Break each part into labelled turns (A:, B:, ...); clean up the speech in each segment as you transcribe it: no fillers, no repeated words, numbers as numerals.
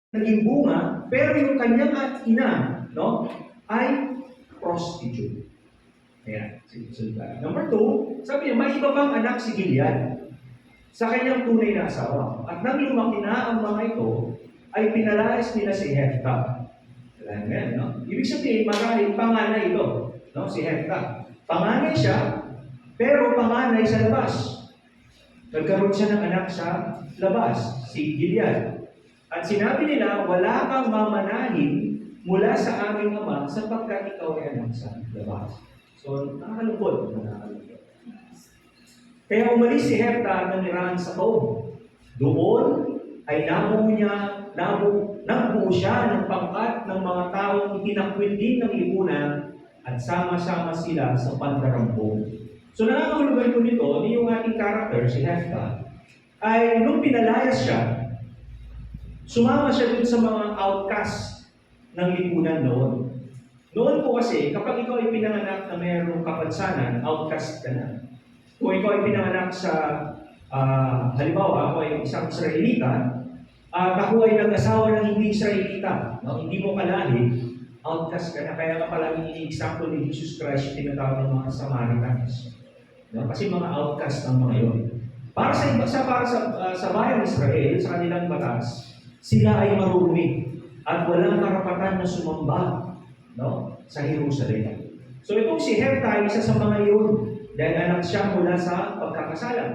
A: naging bunga, pero yung kanyang ina, no, ay prostitute. Ayan, sunod. Number 2, sabi niya, may iba pang anak si Gilead sa kanyang tunay na asawa. At nang lumaki na ang mga ito, ay pinalayas nila si Hefta. Ayan, no? Ibig sabihin, marahil panganay ito, no? Si Hefta. Panganay siya, pero panganay sa labas. Nagkaroon siya ng anak sa labas, si Gilead. At sinabi nila, wala kang mamanahin mula sa aming ama sapagkat ikaw ay anak sa labas. So, nakakalungkot. Kaya umalis si Hefta ng nirahan sa Tob. Doon ay nagbuo siya ng pangkat ng mga taong itinakwil din ng lipunan at sama-sama sila sa pandarambong. So nakakahulugan ko nito, yung ating character, si Hefta, ay nung pinalayas siya, sumama siya dun sa mga outcast ng lipunan noon. Noon po kasi, kapag ikaw ay pinanganak na mayroong kapansanan, outcast ka na. Kung ikaw ay pinanganak sa, halimbawa, ako ay isang Israelita, at ako ay nag-asawa ng hindi Israelita, no? Hindi mo kalahi, outcast ka na. Kaya nga palagi ini-example ni Jesus Christ, tinatawag ng mga Samaritans. No? Kasi mga outcast ng mga yun. Para sa bayang Israel, sa kanilang batas, sila ay marumi at walang karapatan na sumamba, no, sa Jerusalem. So itong si Hefta ay isa sa mga iyon dahil anak siya mula sa pagkakasalan.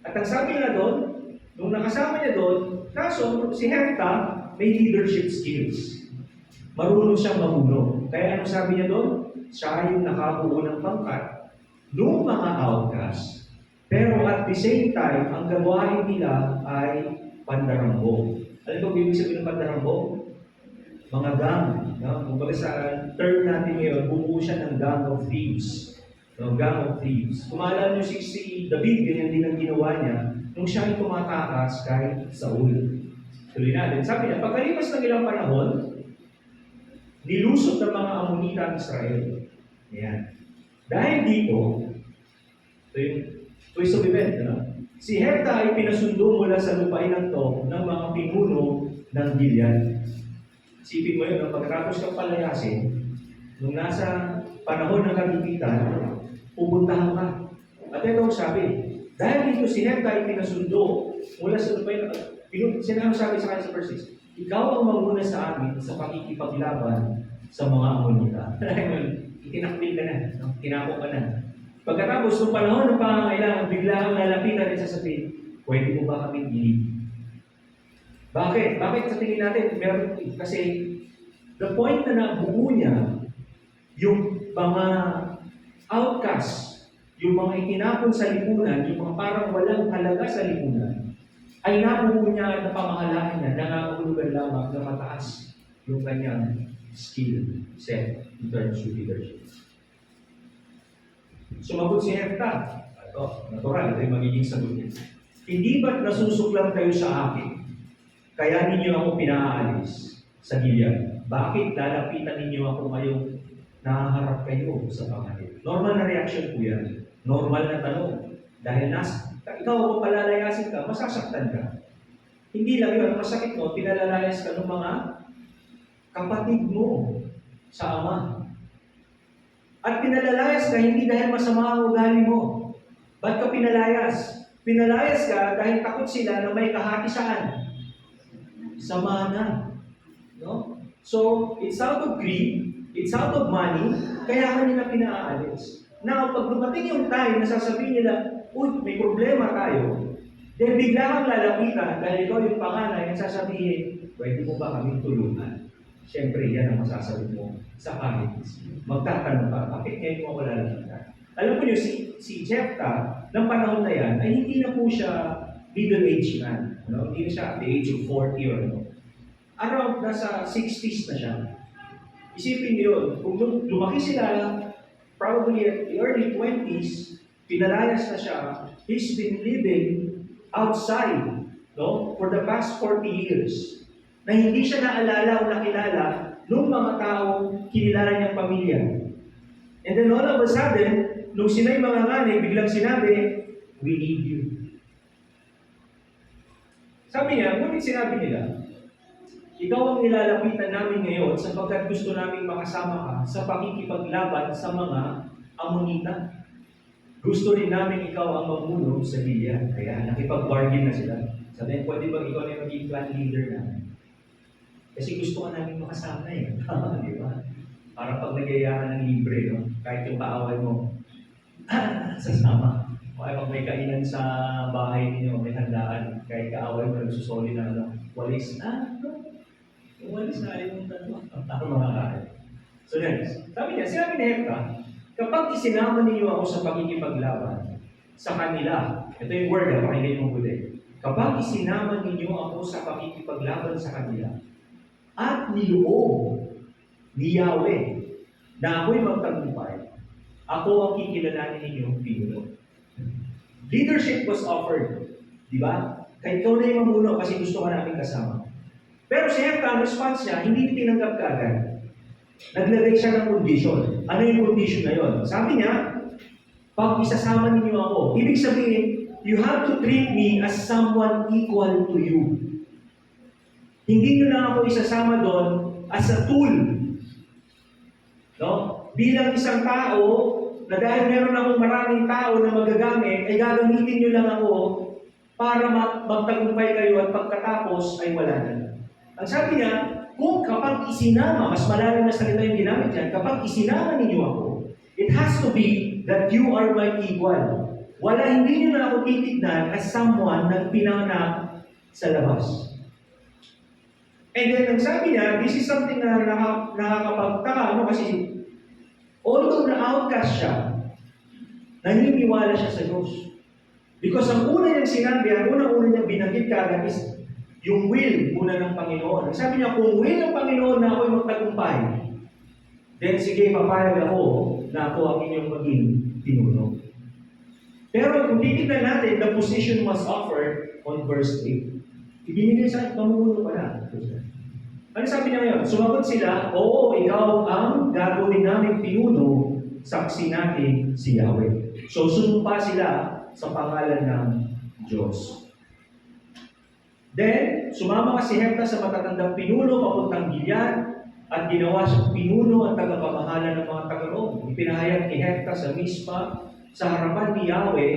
A: At ang sabi nga doon, nung nakasama niya doon, kaso si Hefta may leadership skills. Marunong siyang mamuno. Kaya ano sabi niya doon? Siya yung nakabuo ng pangkat noong mga outcasts. Pero at the same time, ang gawain nila ay pandarambong. Ano ito ibig sabihin ng pandarambong? Mga gang. No? Kumbaga sa term natin ngayon, bumuo siya ng gang of thieves. No? Gang of thieves. Kung maalala nyo si David, ganyan din ang ginawa niya nung siya ay tumatakas kay Saul. Tuloy natin. Sabi niya, pagkalipas ng ilang panahon, nilusot ng mga Amonita ang Israel. Ayan. Dahil dito, ito yung twist of event, no? Si Hefta ay pinasundo mula sa lupain ng Tob ng mga pinuno ng Gilead. Isipin mo yun, pagkatapos kang palayasin, nung nasa panahon ng kagipitan, pupuntahan ka. At ito ang sabi, dahil dito si Hefta ay pinasundo mula sa lupain ng Tob, sinabi sa kanya sa verse 6, ikaw ang manguna sa amin sa pakikipaglaban sa mga Amonita. Itinakbil ka na, tinako ka na. Pagkatapos ng panahon ng pangangailangan, bigla ang lalapitan at sasabihin, pwede mo ba kaming ilig? Bakit? Bakit sa tingin natin? Meron, kasi the point na nabuo niya, yung mga outcast, yung mga itinapon sa lipunan, yung mga parang walang halaga sa lipunan, ay nabuo niya at napamahalaan niya, nangangahulugan lamang na mataas yung kanyang skill set in terms of leadership. Sumagot si Hefta. Ito, natural, ito yung magiging sagot niya. Hindi ba't nasusuklang kayo sa akin? Kaya ninyo ako pinaalis sa Gilead. Bakit lalapitan ninyo ako ngayong nahaharap kayo sa pangahit? Normal na reaction po yan. Normal na tanong. Dahil ikaw kung palalayasin ka, masasaktan ka. Hindi lang yun, masakit mo, pinalalayas ka ng mga kapatid mo sa ama. At pinalalayas ka hindi dahil masama ang ugali mo. Ba't ka pinalayas? Pinalayas ka dahil takot sila na may kahatisaan. Sama na. No? So, it's out of greed, it's out of money, kaya kanila pinaalis. Now, pag dumating yung time na sasabihin nila, uy, may problema tayo, then bigla kang lalapitan dahil ikaw yung panganay at sasabihin, pwede mo ba kaming tulungan? Siyempre, yan ang masasabi mo sa kahit. Magtatanong ka, bakit ngayon mo ako lalapitan? Alam mo niyo, si Jephtha, ng panahon na yan, ay hindi na po siya middle-aged man. No? Hindi na siya at the age of 40 or ano. Around nasa 60s na siya. Isipin niyo, kung lumaki sila, probably at the early 20s, pinalayas na siya, he's been living outside, no, for the past 40 years. Na hindi siya naalala o nakilala nung mga taong kinilala niyang pamilya. And then all of a sudden, nung sina'y mga ngani, biglang sinabi, we need you. Sabi niya, ngunit sinabi nila, ikaw ang nilalapitan namin ngayon sapagkat gusto namin makasama ka sa pakikipaglaban sa mga Amonita. Gusto rin namin ikaw ang mamuno sa Gilead. Kaya nakipag-bargain na sila. Sabi, pwede ba ikaw na yung maging clan leader namin? Kasi gusto ka namin makasama eh. Di ba? Para pag nagyaya ka ng libre, no? Kahit yung kaaway mo, sasama. O ay pag may kainan sa bahay ninyo, may handaan, kahit kaaway mo nagsusoli na walis. Yung walis na ayaw mong tanong. Ang mga kain. So next, sinabi ni Hepta, kapag isinama ninyo ako sa pakikipaglaban sa kanila, ito yung word, pakinggan mo huli. Kapag isinama ninyo ako sa pakikipaglaban sa kanila, at niloob ni Yahweh na ako'y magtagumpay, ako ang kikilalanin ninyong pinuno. Leadership was offered. Di ba? Kahit ikaw na yung mamuno kasi gusto ka namin kasama. Pero si Hepta, ang response niya, hindi tinanggap ka agad. Naglagay siya ng condition. Ano yung condition na yun? Sabi niya, pag isasama ninyo ako, ibig sabihin, you have to treat me as someone equal to you. Hindi nyo na ako isasama doon as a tool. No? Bilang isang tao, na dahil meron akong maraming tao na magagamit, ay gagamitin nyo lang ako para magtagumpay kayo at pagkatapos ay wala na. Ang sabi niya, kung kapag isinama, mas malalim na salita yung ginamit yan, kapag isinama ninyo ako, it has to be that you are my equal. Hindi nyo na ako titignan as someone na pinanganak sa labas. And then, ang sabi niya, this is something na nakakapagtaka, kasi although na-outcast siya, naniniwala siya sa Diyos. Because ang una niyang sinabi, ang una niyang binanggit kaagad is yung will muna ng Panginoon. Sabi niya, kung will ng Panginoon na ako'y magtagumpay, then sige, papayag ako na ako ang inyong maging pinuno. Pero kung titignan natin, the position was offered on verse 8. Ibinigay sa pamumuno pala. Ano sabi niya ngayon? Sumagot sila, oo, ikaw ang gagawin namin pinuno, saksi natin si Yahweh. So sumpa sila sa pangalan ng Diyos. Then, sumama si Hepta sa matatandang pinuno papuntang Gilead at ginawa siyang pinuno at tagapamahala ng mga taga-roon. Ipinahayag ni Hepta sa Mispa sa harapan ni Yahweh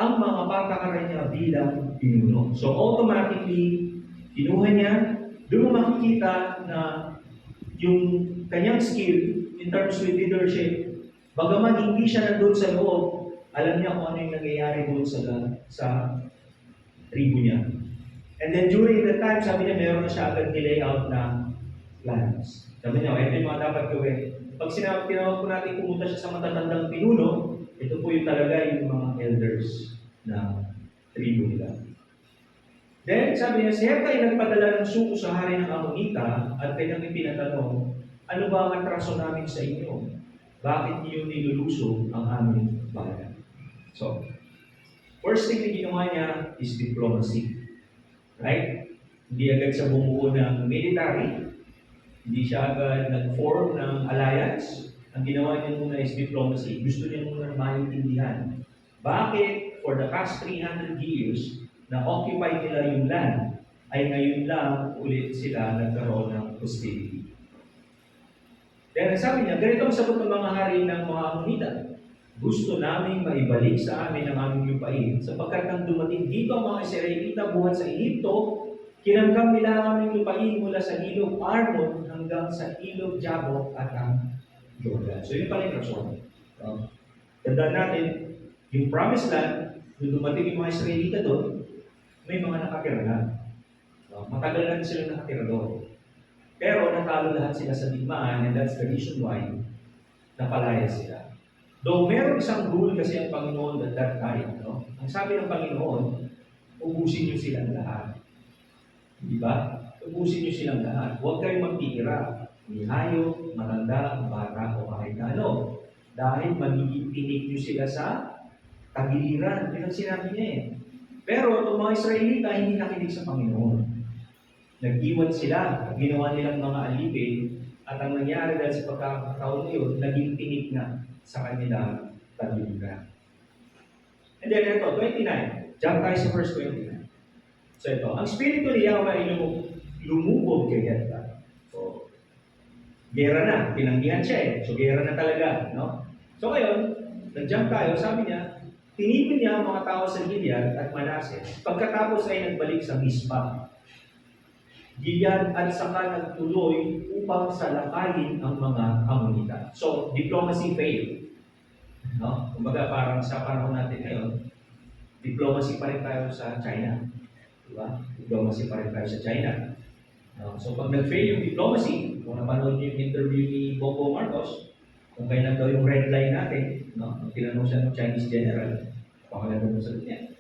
A: ang mga patakaran niya bilang pinuno. So automatically, kinuha niya, doon mo makikita na yung kanyang skill in terms with leadership, bagaman hindi siya nandun sa loob, alam niya kung ano yung nangyayari doon sa tribu niya. And then during the time, sabi niya, meron na siya agad nilayout na plans. Sabi niya, ito yung mga dapat gawin. Pag tinawag po natin pumunta siya sa matatandang pinuno, ito po yung talaga yung mga elders na tribu nila. Then, sabi niya, si Hepta ay nagpadala ng suko sa hari ng Amonita at kanyang ipinatanong, ano ba ang atraso namin sa inyo? Bakit niyo niluluso ang aming bayan? So, first thing na ginawa niya is diplomacy. Right? Hindi agad siya bumuo ng military. Hindi siya agad nag-form ng alliance. Ang ginawa niya muna is diplomacy. Gusto niya muna maintindihan. Bakit for the past 300 years na occupy nila yung land, ay ngayon lang ulit sila nagkaroon ng hostility. Dahil sabi niya, ganito ang sagot ng mga hari ng mga Amonita. Gusto namin maibalik sa amin ang aming lupain sapagkat nang dumating dito ang mga Israelita buhat sa Ehipto, kinamkam nila ang aming lupain mula sa ilog Arnon hanggang sa ilog Jabok at ang Jordan. So yun pala yung rason. Tandaan natin, yung promised land, nung dumating yung mga Israelita doon, may mga nakatira na. Matagal na sila nakatira doon. Pero natalo lahat sila sa digmaan, and that's the reason why napalaya sila. Though meron isang rule kasi ang Panginoon at that time, no? Ang sabi ng Panginoon, ubusin niyo silang lahat. Di ba? Ubusin niyo silang lahat. Huwag kayong magtitira. Ni hayop, matanda, bata, o kahit na ano. Dahil magiging tinig niyo sila sa tagiliran. Yun ang sinabi niya eh. Pero itong mga Israelita hindi nakinig sa Panginoon. Nag-iwan sila, ginawa nilang mga alipin, at ang nangyari dahil sa pagkakataon na yun, naging tinig na sa kanilang tagiliran. And then ito, 29. Jump tayo sa verse 29. So ito, ang Espiritu ni Yahweh ay lumubog kay Herta. So, gera na, pinanggihan siya eh. So, gera na talaga, no? So, ngayon, nag-jump tayo, sabi niya, tinipin niya ang mga tao sa Gilead at Manasseh. Pagkatapos ay nagbalik sa Mizpah. Gilead at saka nagtuloy upang salakayin ang mga Amonita. So, diplomacy failed. No? Kumbaga, parang sa panahon natin ngayon, diplomacy pa rin tayo sa China. Diba? Diplomacy pa rin tayo sa China. No? So, pag nag-fail yung diplomacy, kung napanood niyo yung interview ni Bongbong Marcos, kung kailan daw yung red line natin, no? Tinanong siya ng Chinese general, pangalan mo sa niya.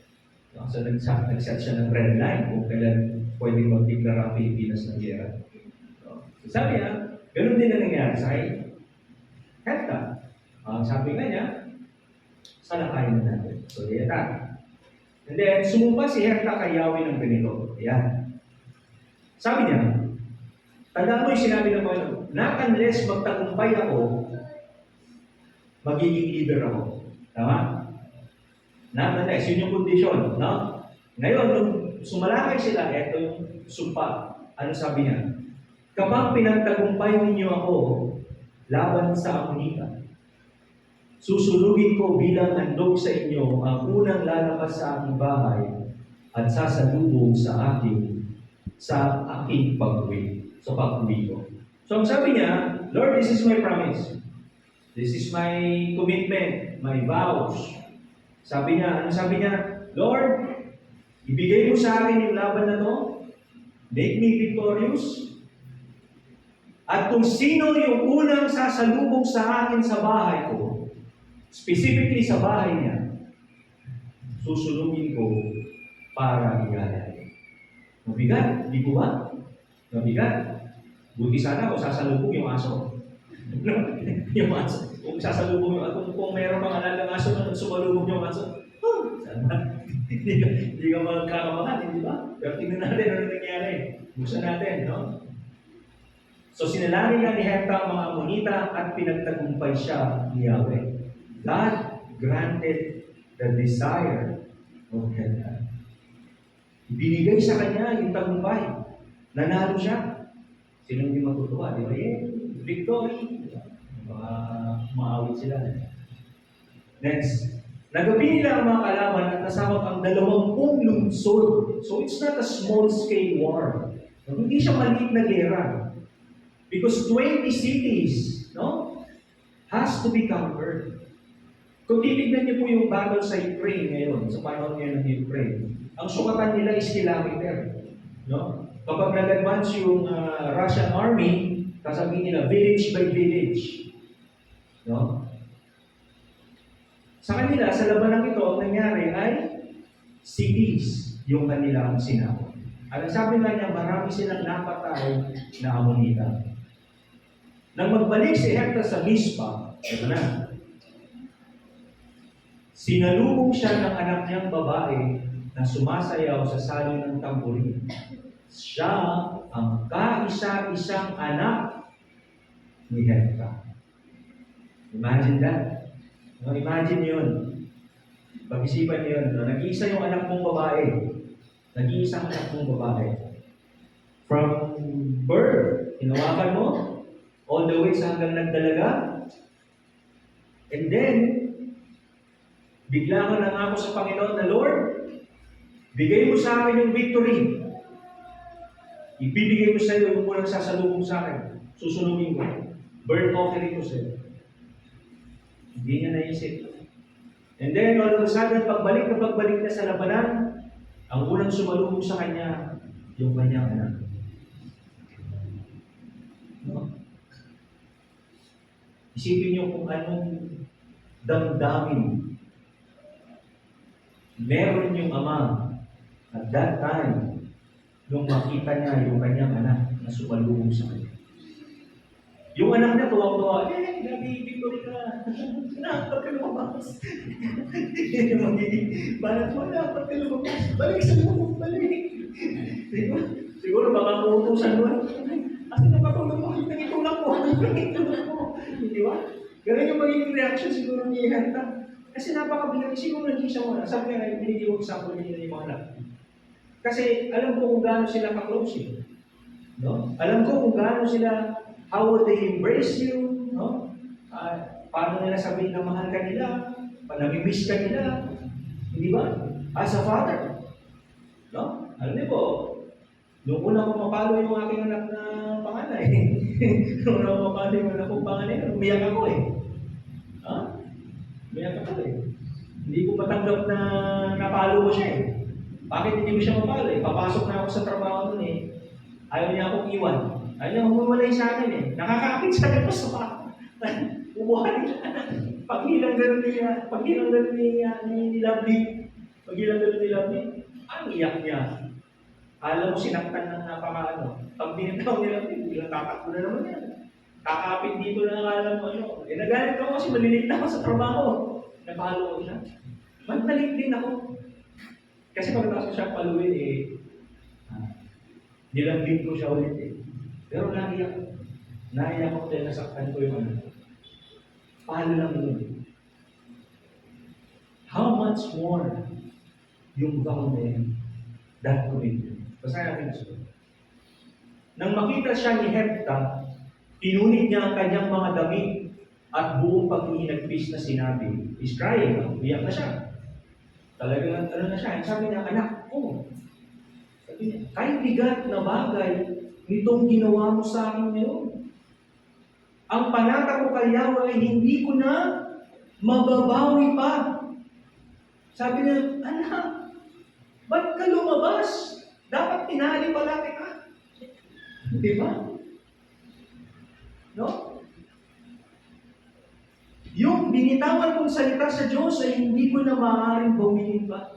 A: No? So, nag-set siya ng red line kung kailan pwedeng mag-declare ang Pilipinas ng gera. No? So, sabi niya, ganun din na nangyari sa Herta. Sabi nga niya, salakayin na natin. So, yan. And then, sumumpa si Herta kay Yahweh ng ganito. Ayan. Sabi niya, tandaan mo yung sinabi ng Panginoon, not unless magtagumpay ako, magiging leader ako. Tama? Not unless, yun yung condition. No? Ngayon, nung sumalakay sila, eto yung sumpa. Ano sabi niya? Kapag pinagtagumpay ninyo ako, laban sa Amonita, susunugin ko bilang handog sa inyo ang unang lalabas sa aking bahay at sasalubong sa aking pag-uwi. So, pag-uwi ko. So, ang sabi niya, Lord, this is my promise. This is my commitment, my vows. Sabi niya, ano sabi niya? Lord, ibigay mo sa akin yung laban na to. Make me victorious. At kung sino yung unang sasalubong sa akin sa bahay ko, specifically sa bahay niya, susunugin ko para igalay. Mabigat, di ko ba? Mabigat. Buti sana kung sasalubong yung aso. Yung aso. Kung sasalubong yung aso, kung meron pang alagang aso na sumalubong yung aso, sana. Hindi ka magkakamahan, di ba? Pero tingnan natin ano nangyari. Buksan natin, no? So sinalangin nga ni Herta ang mga Amonita at pinagtagumpay siya ni Yahweh. God granted the desire of Herta. Binigay sa kanya yung tagumpay. Nanalo siya. Sino hindi matutuwa? Di ba? Victory. Maawit sila. Next. Nagabi nila ang mga kalaban at nasakop ang 20 lungsod. So it's not a small-scale war. Hindi siya maliit na gera. Because 20 cities, no, has to be conquered. Kung titignan niyo po yung battle sa Ukraine ngayon, sa panahon ngayon ng Ukraine, ang sukatan nila is kilometer. No? Kapag nag-advance yung Russian army, kasabihin nila village by village. No? Sa kanila, sa labanang ito, ang nangyari ay cities yung kanilang sinakop. At sabi nga niya, marami silang napatay na Amonita. Nang magbalik si Herta sa Mizpah, ito na, sinalubong siya ng anak niyang babae na sumasayaw sa saloy ng tamborin. Siya ang kaisa-isang anak ni Herta. Imagine that. No, imagine yun. Pag-isipan niyo yun. No? Nag-iisa yung anak mong babae. Nag-iisang anak mong babae. From birth, hinawakan mo, all the way sa hanggang nagdalaga. And then, bigla ka nangako sa Panginoon na, Lord, bigay mo sa akin yung victory. Ibibigay ko sa iyo yung unang sasalubong sa akin. Susunugin ko. Burnt offering ko sa iyo. Hindi niya naisip. And then, all of a sudden, pagbalik na sa labanan, ang unang sumalubong sa kanya, yung kanyang anak. No? Isipin niyo kung anong damdamin meron yung ama at that time nung makita niya yung kanyang anak na sumalubong sa kanya. Yung anak niya tuwang-tuwa, gabi, victory ka. Dapat ka lumabas. Hindi yung magiging, balat mo, dapat ka lumabas. Balik sa lumabas, balik. Diba? Siguro baka uutusan mo. Kasi napatulog mo, nagitulak mo. Di ba? Ganun yung magiging reaction siguro ni Herta. Kasi napakabilang, siguro naging siya muna. Sabi nga, binigay ko example niya yung mga anak. Kasi alam ko kung gaano sila ka-close eh. No? Alam ko kung gaano sila, how would they embrace you, no? Paano nila sabihin na mahal ka nila, namimiss ka nila, hindi ba? As a father, no? Alam niyo po, nung una ko mapalo yung aking anak na panganay, nung una ko mapalo yung anak kong panganay, umiyak ako eh. Ha? Umiyak ako eh. Hindi ko matanggap na napalo ko siya eh. Bakit hindi ko siya mapalo eh? Papasok na ako sa trabaho nun eh. Ayaw niya akong iwan. Ayaw niya humiwalay sa akin eh. Nakakakit sa akin sa ubuhan niya. Paghilang ganun ni Lovely, ang iyak niya. Alam mo, sinaktan ng napaka-ano. Pag binitaw nila, bilang tatakbo na naman yan. Kakapit dito na alam mo ano. Eh, nagalit ako kasi malilit na ako sa trabaho. Napalo ko siya. Magnalit din ako. Kasi pagkatapos ko siya paluin eh, nilambing ko siya ulit eh. Pero naiyak ko. Naiyak ko dahil nasaktan ko yung ano. Paano lang yun? How much more yung vow na yun? That commitment. Basahin natin ito. Nang makita siya ni Hephta, pinunit niya ang kanyang mga damit at buong paghihinagpis na sinabi, is crying, umiyak na siya. Talagang ano na siya, sabi niya, anak, sabi niya, kahit bigat na bagay, nitong ginawa mo sa akin ngayon. Ang panata ko kay Yahweh ay hindi ko na mababawi pa. Sabi niya, anak, ba't ka lumabas? Dapat tinali pala kita. Di ba? No? Yung binitawan kong salita sa Diyos ay hindi ko na maaaring bawiin pa.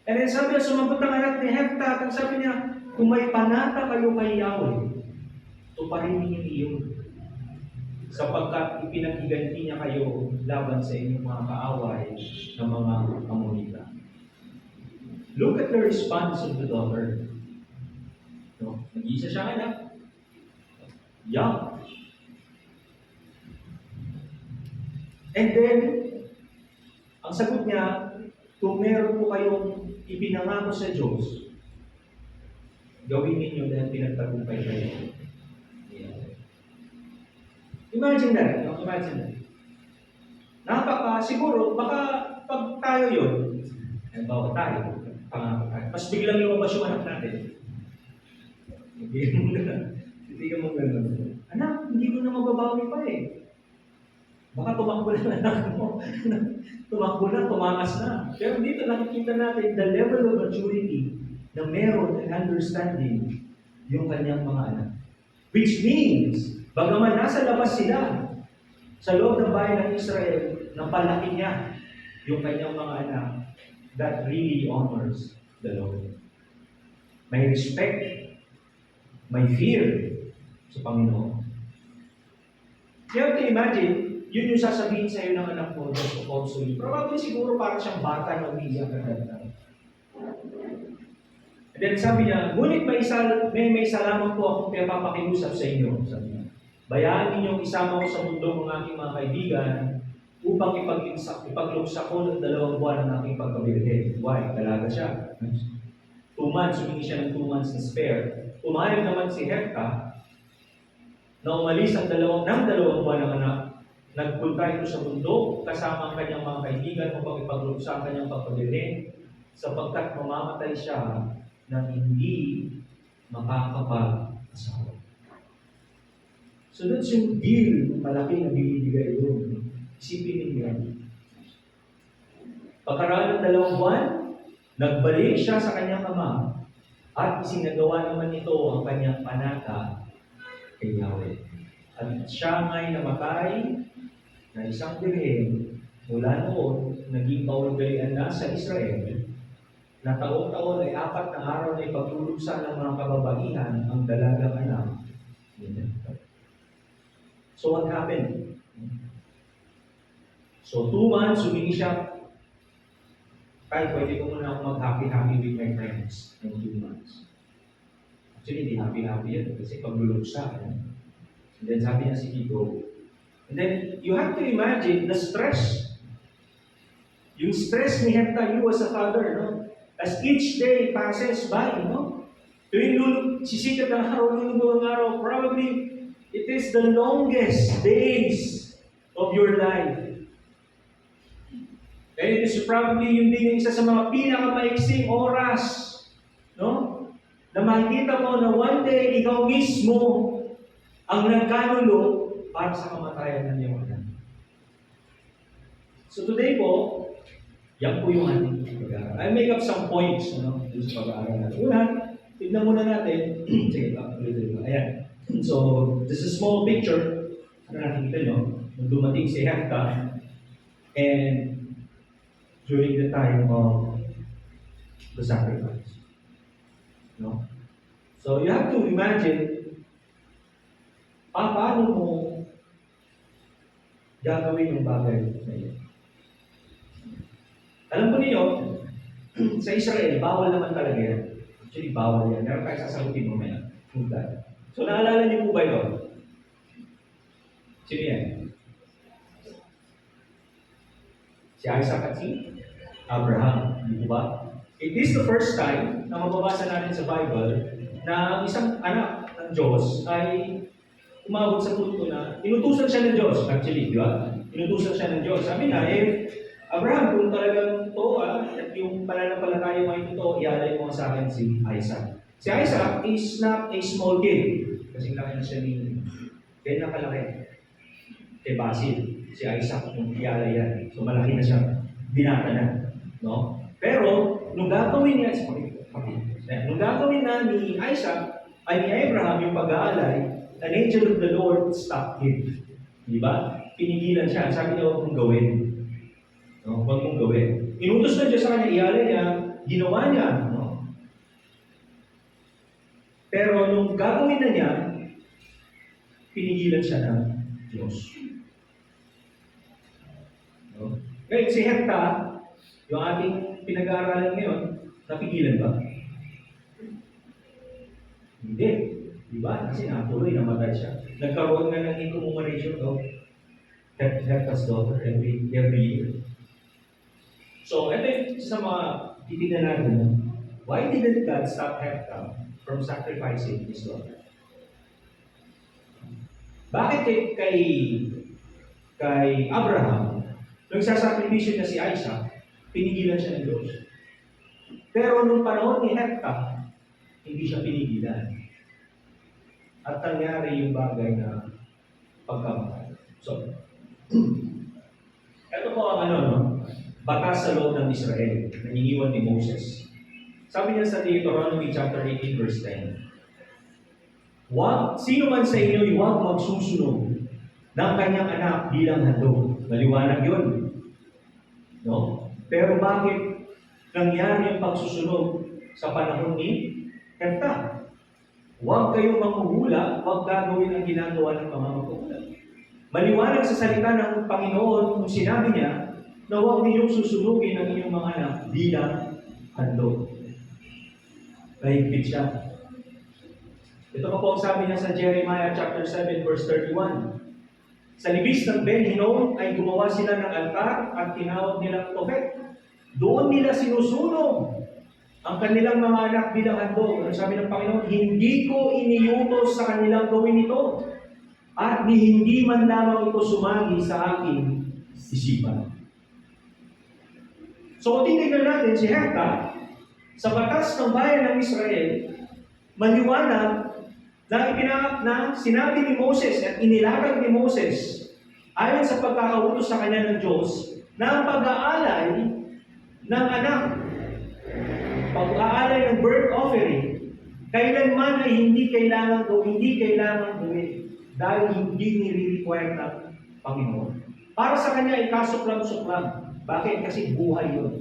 A: And then sabi niya, sumagot ang anak ni Hephta at sabi niya, kung may panata kayo kay Yahweh, tuparin ninyo iyon. Sapagkat ipinaghiganti niya kayo laban sa inyong mga kaaway ng mga Amonita. Look at the response of the daughter. No? Nag-iisa siya anak. Young. And then, ang sagot niya, kung meron po kayong ipinangako sa Diyos, gawin ninyo dahil pinagtagumpay kayo. Imagine that. No? Imagine that. Siguro, baka pag tayo yun, bawa tayo, pangako tayo, mas biglang lumabas yung anak natin. Hindi ka mo gano'n. Anak, hindi ko na mababawi pa eh. Baka tumakbo na anak mo. Tumakbo na, tumakas na. Pero dito nakikita natin the level of maturity na meron and understanding yung kanyang mga anak. Which means, bagaman nasa labas sila, sa loob ng bayan ng Israel, napalaki niya yung kanyang mga anak that really honors the Lord. May respect, may fear sa Panginoon. You have to imagine, yun yung sasabihin sa iyo ng anak mo, just to console you. Probably siguro parang siyang bata na umiiyak ka na. And then sabi niya, ngunit may isa lamang po akong papakiusap sa inyo. Sabi niya, bayaan ninyong isama ko sa mundo ng aking mga kaibigan upang ipagluksa ko ng 2 buwan ng aking pagkabirhe. Why? Dalaga siya. 2 months, humingi siya ng 2 months na spare. Pumayag naman si Hephta na umalis ng 2 buwan ng anak. Nagpunta ito sa mundo kasama ang kanyang mga kaibigan upang ipagluksa ang kanyang pagkabirhe sapagkat mamamatay siya nang hindi makakapag-asawa. So that's yung deal ng malaki na binibigay doon. Isipin ninyo. Pagkaraan ng 2 buwan, nagbalik siya sa kanyang ama at isinagawa naman ito ang kanyang panata kay Yahweh. At siya nga'y namatay na isang birhen mula noon, naging kaugalian na sa Israel na taon-taon ay 4 na araw na ipagtulugsa ng mga kababaihan ang dalagang anak. So what happened? So 2 months, humingi siya. Kahit pwede ko muna ako mag-happy-happy with my friends in 2 months. Actually, hindi happy-happy yan kasi paglulugsa. And then sabi niya, sige, go. And then, you have to imagine the stress. Yung stress ni Hephta, you as a father, no? As each day passes by, no? Sisikat ng araw, lulubog ang araw, probably it is the longest days of your life. And it is probably yung din isa sa mga pinakamaiksing oras, no? Na makikita mo na one day, ikaw mismo ang nagkanulo para sa kamatayan ng iyong anak. So today po, yan po yung ating pag-aaral. I'll make up some points, no? Dito sa pag-aaral natin. Una, tignan muna natin. Sige, ayan. So, this is a small picture. Ano nakikita nyo? Nung dumating si Hefta, and during the time of the sacrifice. No? So, you have to imagine, paano mo gagawin yung bagay na yun. Alam po niyo, sa Israel, bawal naman talaga yan. Actually, bawal yan. Meron tayo sasagutin mamaya. So, naalala niyo po ba ito? Sino yan? Si Isaac at si Abraham. Hindi po ba? It is the first time na mababasa natin sa Bible na isang anak ng Diyos ay umabot sa punto na inutusan siya ng Diyos. Actually, di ba? Inutusan siya ng Diyos. Sabi na, Abraham, kung talagang totoo at yung pananampalataya mo ay totoo, ialay mo sa akin si Isaac. Si Isaac is not a small kid. Kasi laki na siya ni ganyan kalaki. Kay Basil, si Isaac yung ialay yan. So malaki na siya, binata na. No? Pero, nung gagawin niya, nung gagawin na ni Isaac, ay ni Abraham yung pag-aalay, an angel of the Lord stopped him. Di ba? Pinigilan siya. Sabi niya, huwag mong gawin. No? Huwag mong gawin. Inutos na Diyos sa kanya, ialay niya, ginawa niya. No? Pero nung gagawin na niya, pinigilan siya ng Diyos. No? Ngayon, si Hefta, yung ating pinag-aaralan ngayon, napigilan ba? Hindi. Di ba? Kasi natuloy, namatay siya. Nagkaroon nga ng incommemoration of Hefta's daughter every year. So, ito yung sa mga titignan natin. Why didn't God stop Hefta from sacrificing his daughter? Bakit kay Abraham, nung sasakripisyo niya si Isaac, pinigilan siya ng Diyos? Pero nung panahon ni Hefta, hindi siya pinigilan. At nangyari yung bagay na pagkamatay. So, ito po ang batas sa loob ng Israel na iniwan ni Moses. Sabi niya sa Deuteronomy chapter 18 verse 10, sino man sa inyo huwag magsusunog ng kanyang anak bilang handog. Maliwanag yun. No? Pero bakit nangyari yung pagsusunog sa panahon ni Hefta? Huwag kayong manghuhula, huwag gagawin ang ginagawa ng mga maghuhula. Maliwanag sa salita ng Panginoon kung sinabi niya na huwag ninyong susunugin ang inyong mga anak bilang handog. Mahigpit siya. Ito pa po ang sabi niya sa Jeremiah chapter 7 verse 31. Sa libis ng Ben Hinnom ay gumawa sila ng altar at tinawag nilang Tophet. Doon nila sinusunog ang kanilang mga anak bilang handog. Ang sabi ng Panginoon, hindi ko iniutos sa kanilang gawin ito at hindi man lamang ito sumagi sa aking isipan. So, titignan natin si Hefta, sa batas ng bayan ng Israel, maliwanag na sinabi ni Moses at inilatag ni Moses ayon sa pagkakautos sa kanya ng Diyos na ang pag-aalay ng anak, pag-aalay ng birth offering, kailanman ay hindi kailangan gawin dahil hindi nire-require ng Panginoon. Para sa kanya ay kasuklam-suklam. Bakit? Kasi buhay yun.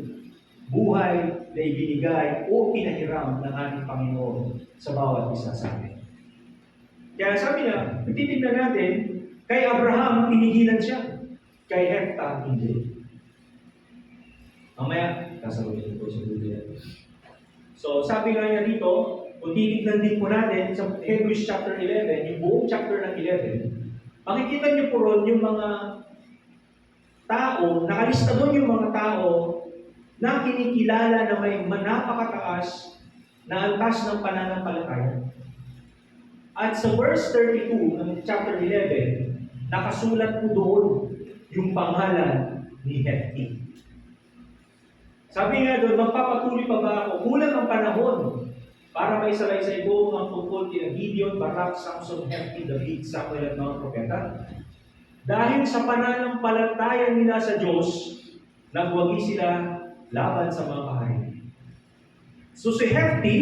A: Buhay na ibinigay o pinahiram ng ating Panginoon sa bawat isa sa atin. Kaya sabi niya, titignan natin, kay Abraham, pinigilan siya. Kay Hefta, hindi. Mamaya, kasagutin ko sa Biblia. So, sabi nga niya dito, kung titignan din po natin sa Hebrews chapter 11, yung buong chapter ng 11, makikita niyo po ron yung mga tao, nakalista doon yung mga tao na kinikilala na may napakataas na antas ng pananampalataya. At sa verse 32 ng chapter 11, nakasulat po doon yung pangalan ni Hepti. Sabi nga doon, magpapatuloy pa ba ako? Kulang ang panahon para may salaysay ko ang tungkol kina Gideon, Barak, Samson, Hepti, David, Samuel at mga propeta. Dahil sa pananampalataya nila sa Diyos, nagwagi sila laban sa mga kaharian. So si Hepti,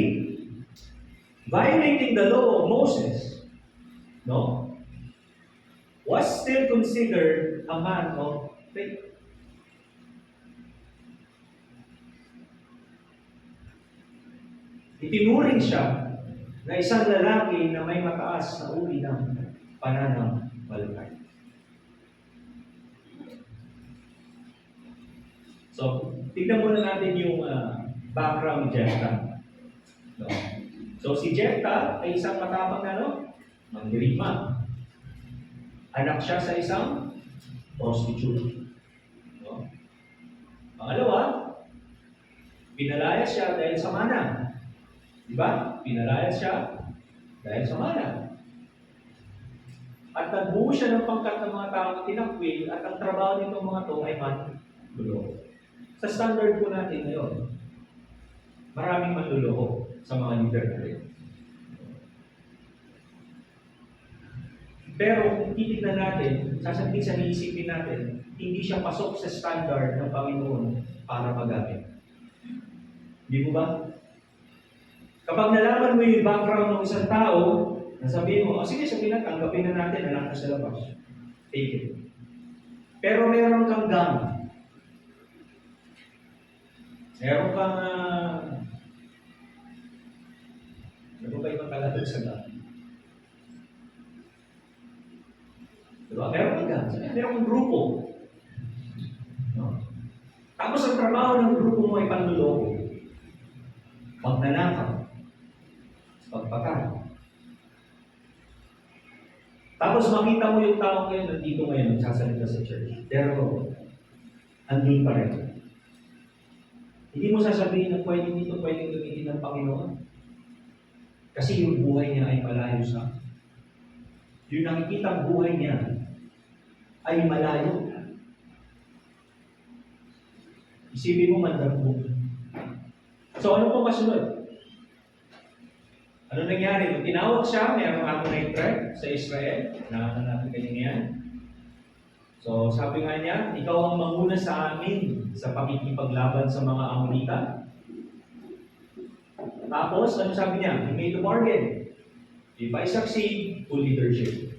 A: violating the law of Moses, no, was still considered a man of faith. Itinuring siya na isang lalaki na may mataas na uri ng pananampalataya. So, tignan muna natin yung background ni Jephthah. No? So, si Jephthah ay isang matapang na mandirigma. Anak siya sa isang prostitute. No? Pangalawa, pinalaya siya dahil sa mana. Diba? Pinalaya siya dahil sa mana. At nagbuo siya ng pangkat ng mga taong tinakwil at ang trabaho nitong mga to ay manluloko. Sa standard po natin ngayon, maraming manluloko sa mga leader natin. Pero kung titignan natin, sasabihin sa iisipin natin, hindi siya pasok sa standard ng Panginoon para magamit. Hindi mo ba? Kapag nalaman mo yung background ng isang tao, nasabihin mo, sige, sabihin na, tanggapin na natin, anak ka sa labas. Take it. Pero meron kang gamit. Meron kang, ano ba yung makalagay sa gamit? Diba? Meron kang gamit. Meron kang grupo. No? Tapos ang trabaho ng grupo mo ay panluloko. Magnanakaw. Pagpatay. Tapos makita mo yung tao ngayon, nandito ngayon, nagsasalita sa church. Pero, andun pa rin. Hindi mo sasabihin na pwedeng gamitin ng Panginoon. Kasi yung buhay niya ay malayo sa. Yung nakikita buhay niya ay malayo. Isipin mo mandang. So ano po kasunod? Ano nangyari? Nung tinawag siya, mayroong Ammonite tribe sa Israel. Nakaka natin kanina yan. So sabi nga niya, ikaw ang manguna sa amin sa pakikipaglaban sa mga Ammonita. Tapos, ano sabi niya? He made a bargain. If I succeed, full leadership.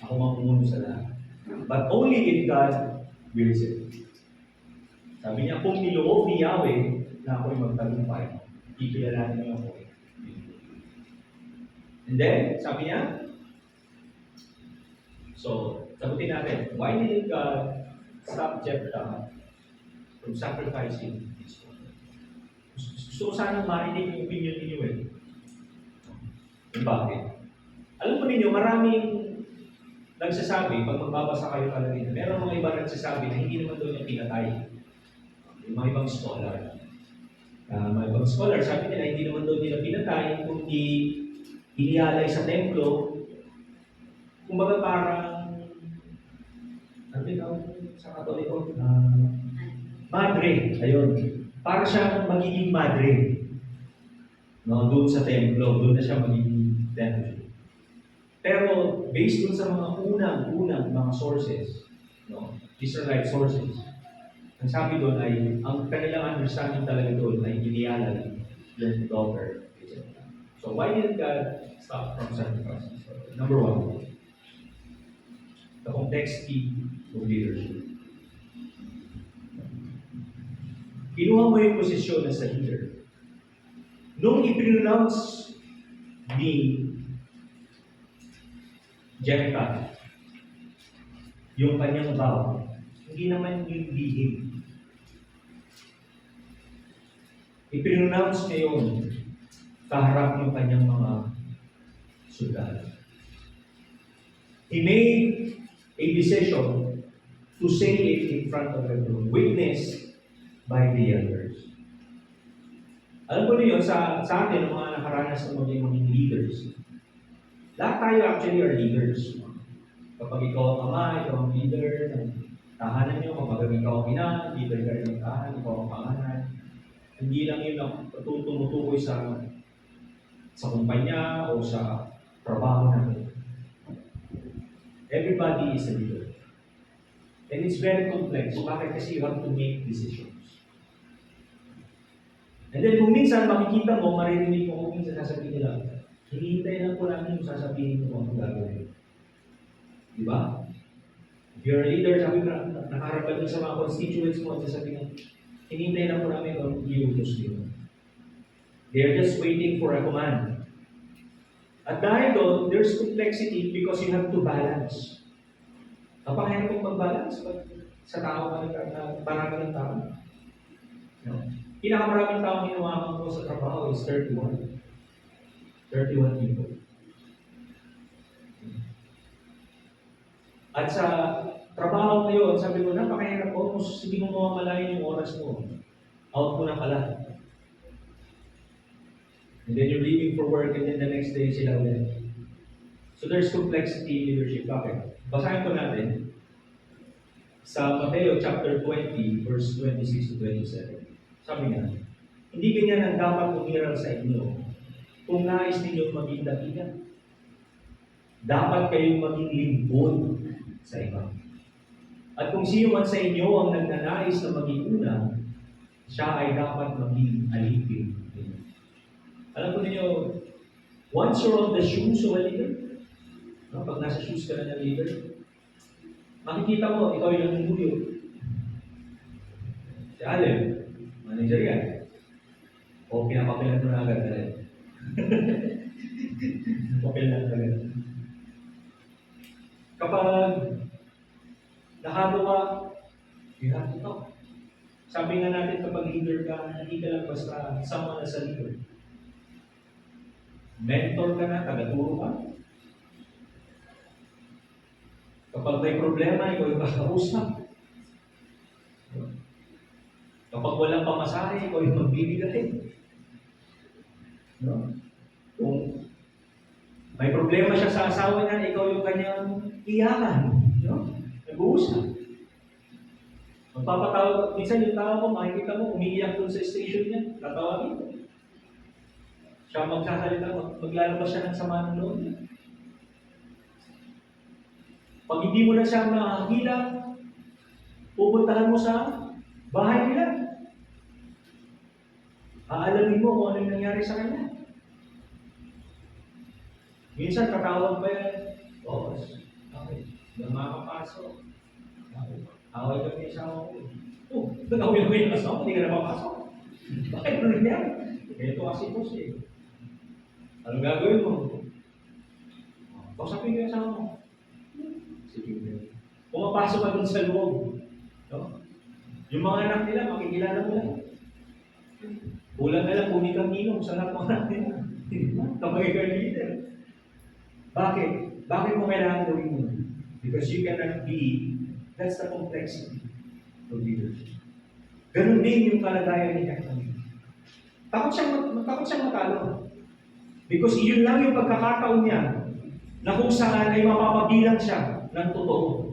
A: Ako mamumuno sa lahat. But only if God wills it. Sabi niya, kung niloob ni Yahweh na ako'y magtagumpay, ikilalanin niyo ako. And then, sabi niya, so, sagutin natin, why didn't God stop Jephthah from sacrificing his son? Gusto ko sanang marinig yung opinion ninyo eh. Bakit? Alam mo ninyo, maraming nagsasabi, pag magbabasa kayo talaga nito, meron mga iba nagsasabi na hindi naman doon yung pinatay. Yung mga ibang scholar. Mga ibang scholar, sabi nila, hindi naman doon nila pinatay, kundi inialay sa templo. Kumbaga parang, ano yun sa Katoliko? Madre. Ayun. Para siyang magiging madre. No, doon sa templo, doon na siya magiging templo. Pero based doon sa mga unang mga sources, no, Israelite sources, ang sabi doon ay, ang kanilang understanding talaga doon ay inialay yung daughter. So why did God stop from sacrificing? Number one, the complexity of leadership. Kinuha mo yung posisyon na sa leader. Nung i-pronounce ni Jephthah yung kanyang vow, hindi naman yung lihim. I-pronounce niya yun kaharap ng kanyang mga sundalo. He made a decision to say it in front of everyone, witnessed by the elders. Alam ko niyo, sa atin, ang mga nakaranas ng maging leaders, lahat tayo actually are leaders. Kapag ikaw ang ama, ikaw ang leader ng tahanan niyo, kapag ikaw ang ina, leader ka rin ng tahanan, ikaw ang pangalan. Hindi lang yun ang tumutukoy sa kumpanya o sa trabaho natin. Everybody is a leader. And it's very complex. Bakit? Kasi you have to make decisions. And then kung minsan makikita mo, maririnig mo kung minsan sasabihin nila, hinihintay lang po namin yung sasabihin mo kung gagawin. Di ba? If you're a leader, sabi ko, nakaharap ka sa mga constituents mo at sasabihin, hinihintay lang po namin kung i-utos nyo. They're just waiting for a command. At dahil doon, there's complexity because you have to balance. Kapag kung mag-balance sa tao ka na marami ng tao. No? Pinakamaraming tao hinawakan ko sa trabaho is 31. 31 people. At sa trabaho ngayon, sabi ko, napakahirap po, almost hindi mo mamamalayan yung oras mo. Out mo na pala. And then you're leaving for work and then the next day sila ulit. So there's complexity in leadership. Bakit? Basahin ko natin sa Mateo chapter 20, verse 26 to 27. Sabi nga, hindi ganyan ang dapat umiral sa inyo kung nais ninyo maging dakilan. Dapat kayong maging lingkod sa iba. At kung sino man sa inyo ang nagnanais na maging una, siya ay dapat maging alipin. Alam ko ninyo, once you're on the shoes of a leader, no, pag nasa shoes ka na ng leader, makikita mo, ikaw yung nanguyo. Si Alem, manager yan. O pinapapilan mo na agad na rin. Papilan na agad. Kapag nakagawa, you have to talk. Sabi nga natin kapag leader ka, hindi ka lang basta someone as a leader. Mentor ka na, tagaturo ka. Kapag may problema, ikaw yung kakausap. Kapag walang pamasahe, ikaw yung magbibigay. No? Kung may problema siya sa asawa niya, ikaw yung kanyang iyakan. No? Nag-uusap. Magpapatawag, minsan yung tao mo, makikita mo, umiiyak dun sa station niya, tatawagin mo. Siya magsasalita, maglalabas siya ng sama ng loob niya. Pag hindi mo na siya makakila, pupuntahan mo sa bahay nila. Aalamin mo kung ano yung nangyari sa kanya. Minsan, tatawag pa yan, boss, okay, hindi makakapasok. Away kami sa ako. Oh, nag-away ko yung asawa, hindi ka na mapasok. Bakit ano nangyari? Ito kasi boss eh. Anong gagawin mo? Kausapin ko yung asawa mo. Sige. Pumapasok ka dun sa loob. No? Yung mga anak nila, makikilala mo lang. Kulang na lang kung hindi kang inom sa lahat ng anak nila. Kapag ikaw leader. Bakit? Bakit mo kailangan gawin mo? Because you cannot be, that's the complexity of leadership. Ganun din yung kalagayan ni Kathleen. Takot siyang matalo. Because iyon lang yung pagkakataon niya na kung saan ay mapapabilang siya ng totoo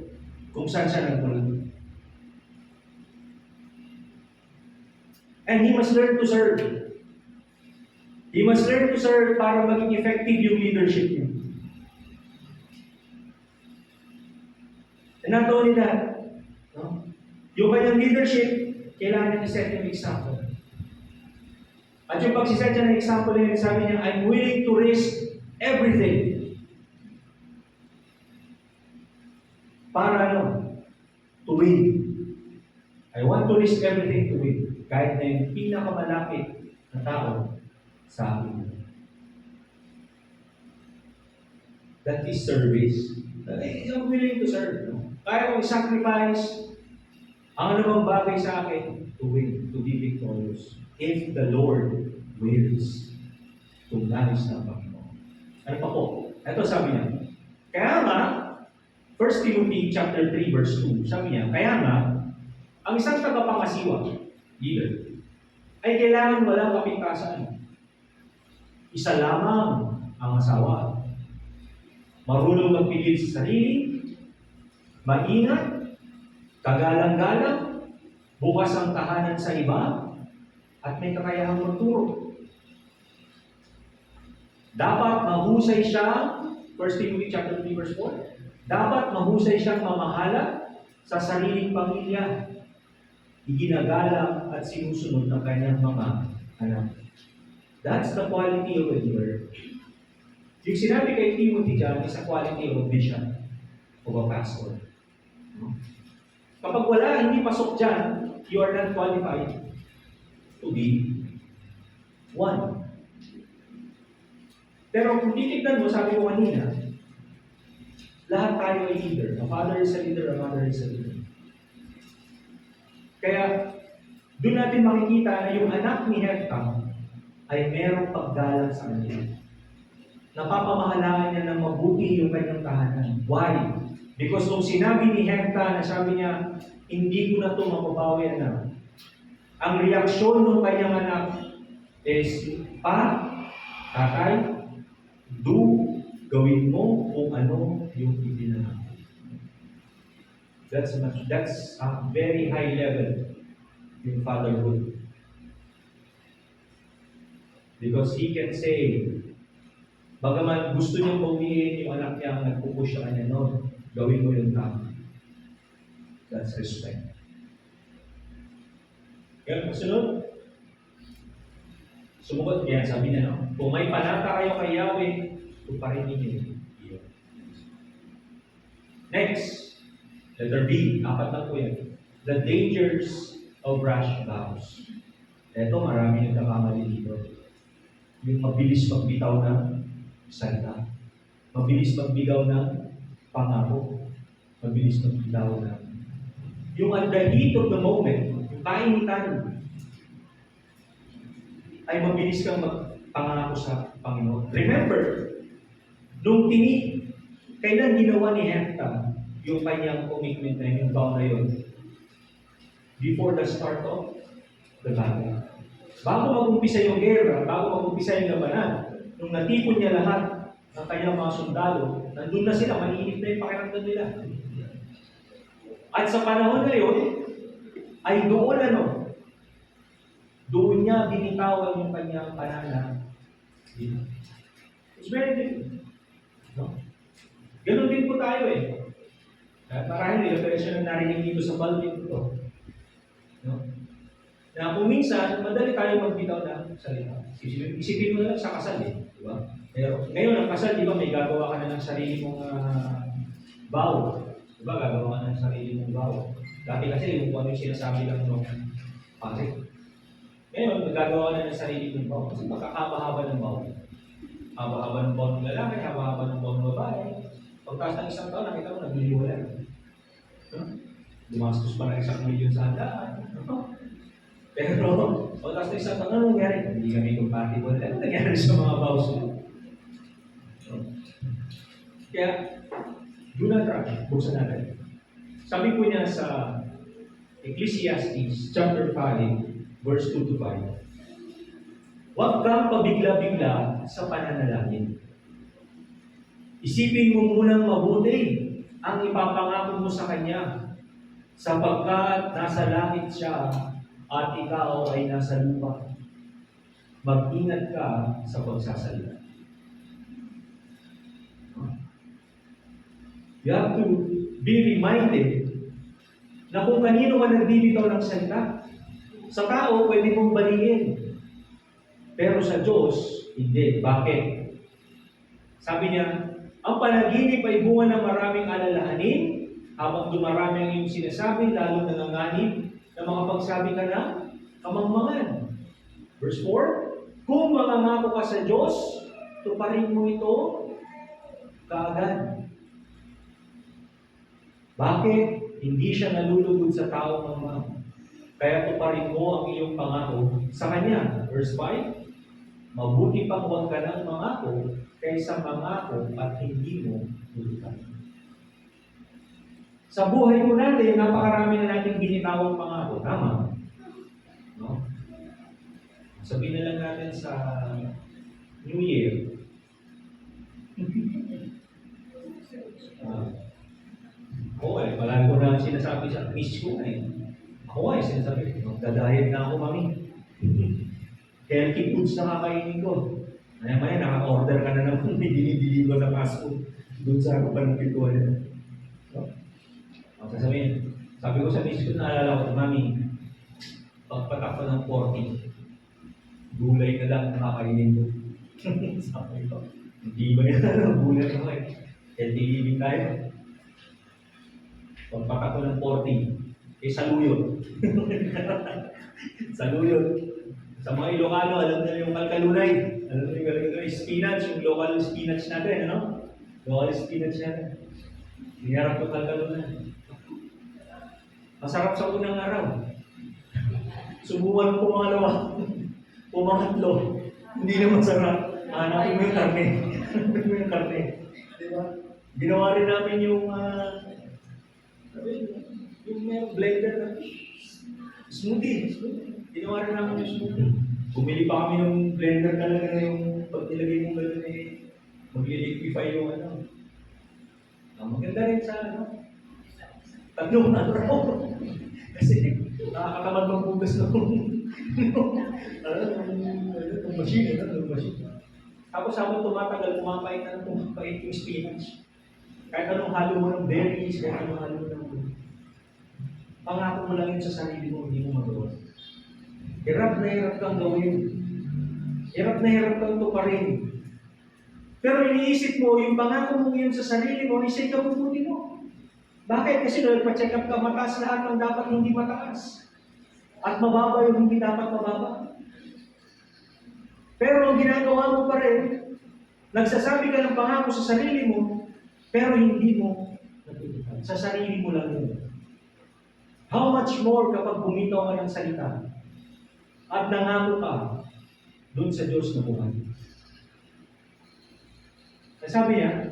A: kung saan siya nagmula. And he must learn to serve. He must learn to serve para maging effective yung leadership niya. And not only that, no? Yung kanyang leadership, kailangan niya i-set yung example. At yung pagsiset niya ng example niya, sabi niya, I'm willing to risk everything. Para ano? To win. I want to risk everything to win. Kahit na yung pinakamalapit na tao sa akin. That is service. I'm willing to serve. No? Kaya kong sacrifice ang anumang bagay sa akin to win, to be victorious. If the Lord wills, kung nais ng Panginoon. Ano pa po? Ito sabi niya. Kaya nga, 1 Timothy chapter 3 verse 2, sabi niya, kaya nga, ang isang tagapangasiwa, leader, ay kailangan walang kapintasan. Isa lamang ang asawa. Marunong magpigil sa sarili, maingat, kagalang-galang, bukas ang tahanan sa iba, at may kakayahang magturo. Dapat mahusay siya, 1 Timothy chapter 3 verse 4, dapat mahusay siyang mamahala sa sariling pamilya, iginagalang at sinusunod ng kanyang mga anak. That's the quality of a leader. Yung sinabi kay Timothy dyan is a quality of vision of a pastor. Kapag wala, hindi pasok dyan, you are not qualified to be one. Pero kung titignan mo, sabi ko kanina, lahat tayo ay leader. A father is a leader, a mother is a leader. Kaya, doon natin makikita na yung anak ni Hefta ay merong paggalang sa kanya. Napapamahalaan niya ng mabuti yung kanyang tahanan. Why? Because nung sinabi ni Hefta na sabi niya, hindi ko na ito mapabawi anak. Ang reaksyon ng kanyang anak is, tatay, gawin mo kung ano yung ibinanap. That's a very high level in fatherhood. Because he can say, bagaman gusto niyang bawiin yung anak niya ang nagpupush sa kanya, no, gawin mo yung tama. That's respect. Ngayon, kasunod, sumugot niya, sabi niya, no, kung may panata kayo kay Yahweh, tuparin ninyo. Next, letter B, 4 lang po yan. The dangers of rash vows. Ito, marami nagkakamali dito. Yung mabilis magbitaw ng salita. Mabilis magbigaw ng pangako. Mabilis magbitaw ng... Yung at the heat of the moment, yung kainitan, ay mabilis kang magpangako sa Panginoon. Remember, nung kailan ginawa ni Hefta yung kanyang commitment na yung vow na yun? Before the start of the battle. Bago mag-umpisa yung gera, bago mag-umpisa yung labanan, nung natipon niya lahat ng kanyang mga sundalo, nandun na sila, maniinip na yung pakiramdam nila. At sa panahon na yun, ay doon niya binitawan yung kanyang panana. It's very different. No? Ganon din po tayo eh. Marahil revelation na narinig dito sa balbing ito. No? Na kung minsan, madali tayo magbitaw ng salita. Isipin mo na lang sa kasal eh. Di ba? Pero ngayon, ang kasal, di ba, may gagawa ka na ng sarili mong vow. Di ba, gagawa ka na ng sarili mong vow. Dati kasi, yung kung ano yung sinasabi lang nung pare. Ngayon, magagawa na ng sarili ng vow. Kasi magkakahaba ng vow. Haba-haba ng vow ng lalaki, haba-haba ng vow ng babae. Pagtaas ng isang taon, nakita mo, nagliliwala. Dumastos pa ng 1,000,000 sa handaan. Pero, pagtaas ng isang taon, ano nangyari? Hindi kami compatible. Ano nangyari sa mga vows mo? Kaya, do not rush. Buksan natin. Sabi po niya sa Ecclesiastes chapter 5, verse 2 to 5. Huwag kang pabigla-bigla sa pananalangin. Isipin mo munang mabuti ang ipapangako mo sa Kanya, sapagkat nasa langit siya at ikaw ay nasa lupa. Mag-ingat ka sa pagsasalita. You have to be reminded na kung kanino ka nagbibitaw ng salita. Sa tao, pwede mong baliin. Pero sa Diyos, hindi. Bakit? Sabi niya, ang panaginip ay bunga ng maraming alalahanin, habang dumarami ang iyong sinasabi, lalo nanganganib na mga pagsabi ka ng kamangmangan. Verse 4, kung mangangako ka sa Diyos, tuparin mo ito kaagad. Bakit? Hindi siya nalulugod sa tao mangmang. Kaya tuparin mo ang iyong pangako sa Kanya. Verse 5, mabuti pang huwag ka ng mangako kaysa mangako at hindi mo tulutan. Sa buhay mo natin, napakarami na nating binitawang pangako. Tama? No? Sabihin na lang natin sa New Year. Oo palagi ko na sinasabi sa miss ko na eh. Ako sinasabi, magdadayet na ako, mami. Healthy foods na kakainin ko. Maya-maya, naka-order ka na naman, may dinidiligo na fast food. Doon sa harapan ng pintuan. So, ang sasabihin, sabi ko sa miss ko, naalala ko, mami, pagpatak ko ng 40, gulay na lang nakakainin ko. Sabi ko, hindi ba yan? Gulay ako eh. Healthy living tayo. Pagpatak ko ng 40, saluyot. Saluyot. Sa mga Ilocano, alam nila yung kalkalunay. Alam nila yung kalkalunay, spinach, yung local spinach natin, ano? Local spinach natin. Hinarap ko kalkalunay. Masarap sa unang araw. Subukan ko pangalawa. Pumangatlo. Hindi na masarap. Hanapin mo yung karne. Hanapin mo yung karne. Diba? Ginawa rin namin yung may blender na smoothie. Ginawa rin namin yung smoothie. Bumili pa kami ng blender talaga na yung pag nilagay mo gano'n eh, mag-liquify yung ano. Maganda rin sa ano. 3 araw. Kasi nakakatamad magbugas ng machine. Tapos habang tumatagal, pumapait yung spinach. Kahit anong halo mo ng berries, kahit anong halo mo ng pangako mo lang yun sa sarili mo, hindi mo magawa. Hirap na hirap kang gawin. Hirap na hirap kang tuparin. Pero iniisip mo, yung pangako mo yun sa sarili mo, isa'y kabubuti mo. Bakit? Kasi nagpa-check up ka, mataas lahat ng dapat hindi mataas. At mababa yung hindi dapat mababa. Pero ang ginagawa mo pa rin, nagsasabi ka ng pangako sa sarili mo, pero hindi mo natutupad. Sa sarili mo lang yun. How much more kapag bumitaw ka ng salita at nangako ka doon sa Diyos na buhay. Sabi niya,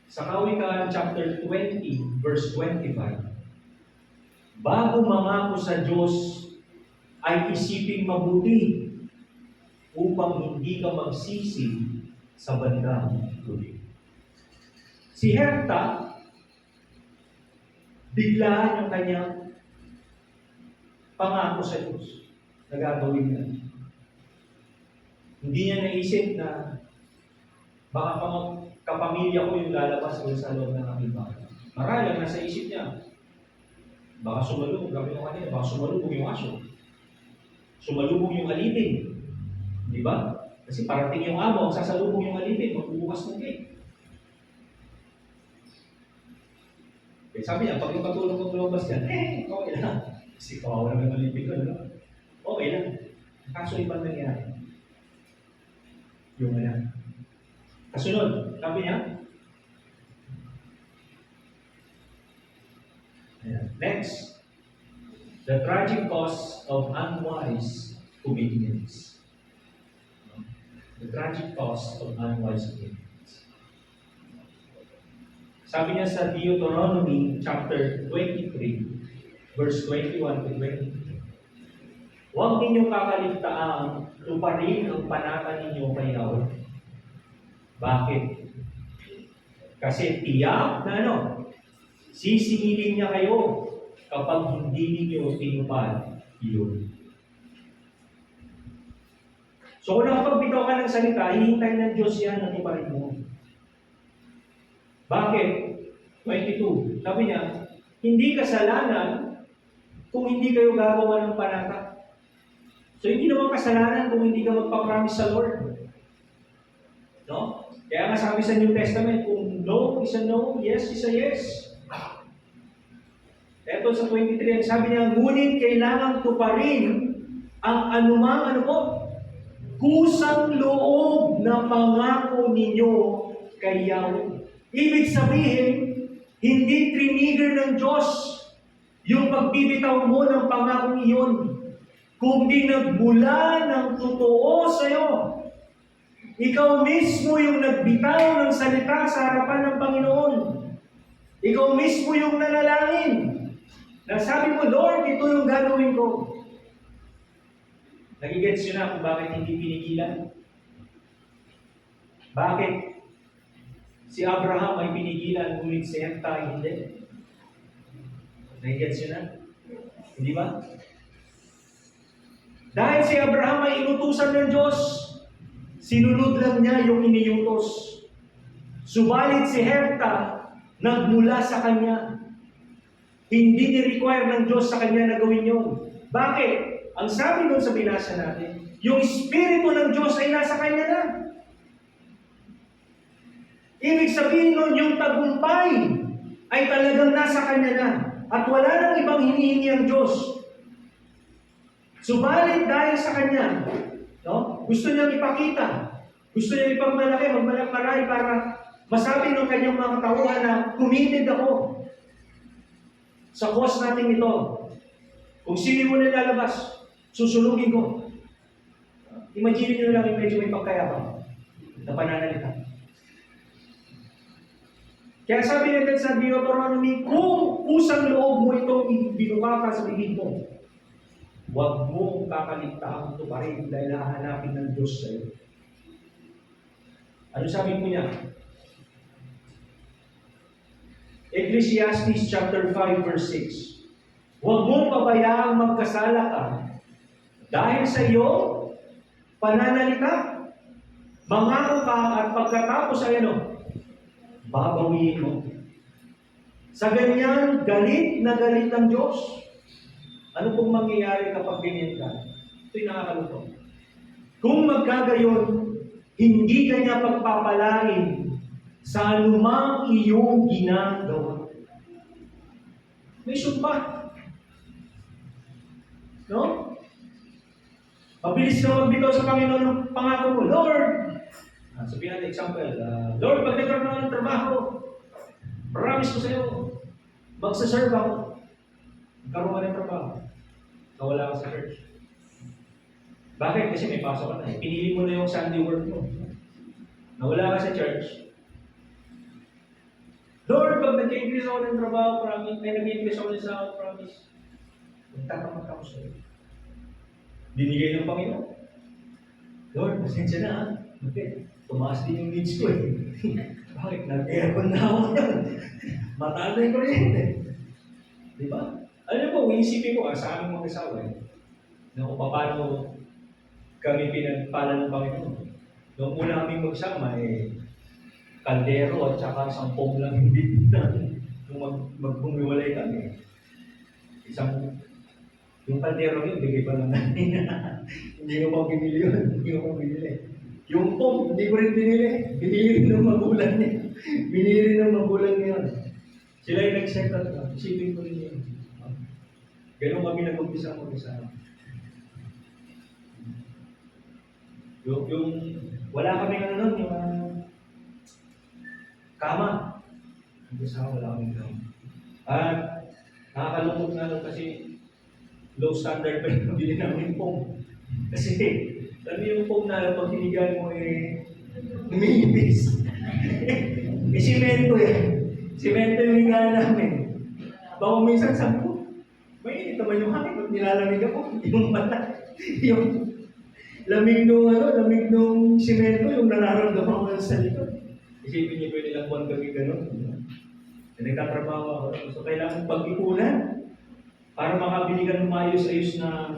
A: sa Kawikaan chapter 20, verse 25, bago mangako sa Diyos ay isiping mabuti upang hindi ka magsisi sa bandang huli. Si Hefta, biglaan yung kanyang pangako sa Diyos na gagawin niya. Hindi niya naisip na baka kapamilya ko yung lalabas sa loob ng aking bahay. Marahil ang nasa isip niya, baka sumalubog, kami ng kanina, baka sumalubog yung aso. Sumalubog yung alipin. Di ba? Kasi parating yung amo, ang sasalubog yung alipin, magbubukas ng gate. Okay, sabi niya, pag ipatulong kong lumabas yan, okay lang. Kasi kawawa naman ng alipin ko, no? Okay lang. Kaso ibang nangyari. Yung kasunod, sabi niya, next, the tragic cost of unwise obedience. The tragic cost of unwise obedience. Sabi niya sa Deuteronomy chapter 23, verse 21 to 23. Huwag ninyong kakaligtaang tuparin ang panata ninyo kay Yahweh. Bakit? Kasi tiyak na sisingilin niya kayo kapag hindi ninyo tinupad yun. So kung nakapagbitaw ka ng salita, hihintay ng Diyos yan na tuparin mo. Bakit? 22. Sabi niya, hindi kasalanan kung hindi kayo gagawa ng panata. So hindi naman kasalanan kung hindi ka magpapromise sa Lord. No? Kaya nga sabi sa New Testament, kung no is a no, yes is a yes. Eto sa 23, sabi niya, ngunit kailangan tuparin ang anumang kusang loob na pangako ninyo kay Yahweh. Ibig sabihin, hindi trinigger ng Diyos yung pagbibitaw mo ng pangakong iyon, kundi nagmula ng totoo sa iyo. Ikaw mismo yung nagbitaw ng salita sa harapan ng Panginoon. Ikaw mismo yung nanalangin. Nasabi mo, Lord, ito yung gagawin ko. Nagigets nyo na kung bakit hindi pinigilan? Bakit si Abraham ay pinigilan, ngunit si Hector ay hindi? Nagigets nyo na? Hindi ba? Dahil si Abraham ay inutusan ng Diyos, sinunod lang niya yung iniutos. Subalit si Hector, nagmula sa kanya. Hindi ni-require ng Diyos sa kanya na gawin yun. Bakit? Ang sabi doon sa binasa natin, yung Espiritu ng Diyos ay nasa kanya na. Ibig sabihin nun, yung tagumpay ay talagang nasa kanya na. At wala nang ibang hinihingi ang Diyos. Subalit dahil sa kanya, no, gusto niyang ipakita, gusto niyang ipagmalaki, magmalaki para masabi ng kanyang mga tauhan na committed ako sa cause natin ito. Kung sino mo na lalabas, susulugin ko. Imagine nyo lang yung medyo may pagkayabang na pananalita. Kaya sabi natin sa Deuteronomy, kung kusang loob mo itong binukaka sa bibig mo, huwag mong kakaligtaan ito pa rin dahil hahanapin ng Diyos sa iyo. Ano sabi po niya? Ecclesiastes chapter 5 verse 6. Huwag mong pabayaang magkasala ka dahil sa iyo pananalita, mangako ka at pagkatapos ay ano? Babawiin mo. Sa ganyan, galit na galit ang Diyos. Ano pong mangyayari kapag ganyan ka? Ito'y nakakalutong. Kung magkagayon, hindi ka niya pagpapalain sa anumang iyong ginagawa. May sumpa. No? Mabilis ka magbitaw sa Panginoon ng pangako mo, Lord! Sabihin natin example, Lord, pag nagkaroon ako ng trabaho, promise ko sa iyo, magsaserve ako. Nagkaroon ka ng trabaho. Nawala ka sa church. Bakit? Kasi may pasok ka na. Pinili mo na yung Sunday work mo. Nawala ka sa church. Lord, pag nag-increase ako ng trabaho, promise, ay nag-increase ako ng sahod, promise. Magtatamad ako sa iyo. Binigay ng Panginoon. Lord, pasensya na ha. Okay. Tumaas din yung needs ko eh. Bakit? Nag-aircon na ako yan. Mataas na yung kuryente. Di ba? Alam mo, iisipin ko sa aming mga asawa na kung paano kami pinagpala ng Panginoon. Noong una kaming magsama kaldero at saka sampung lang yung bibig namin. Nung magbumiwalay kami. Yung kaldero yun, bigay pa lang namin. Hindi ko pa binili yun. Hindi ko pa binili. Yung pong, hindi ko rin binili. Binili rin ng magulang niya. Binili rin ng magulang niya. Sila yung nag-set up na. Isipin ko rin yun. Ganun kami nag-umpisa mag-isa. Yung wala kami ano nun, yung kama. Mag-isa wala kami kama. At nakakalungkot nga nun kasi low standard pa yung nabili namin pong. Kasi alam yung pong na pag hinigan mo umiibis. Simento Simento yung higaan namin. Baka minsan sabi ko, may naman yung hangin, pag nilalamig ako, yung mata, yung lamig nung simento, yung nararamdaman ko sa likod. Isipin niyo pwede lang buwan kami gano'n. Nagtatrabaho ako. So kailangan pag-ipunan para makabili ka ng maayos-ayos na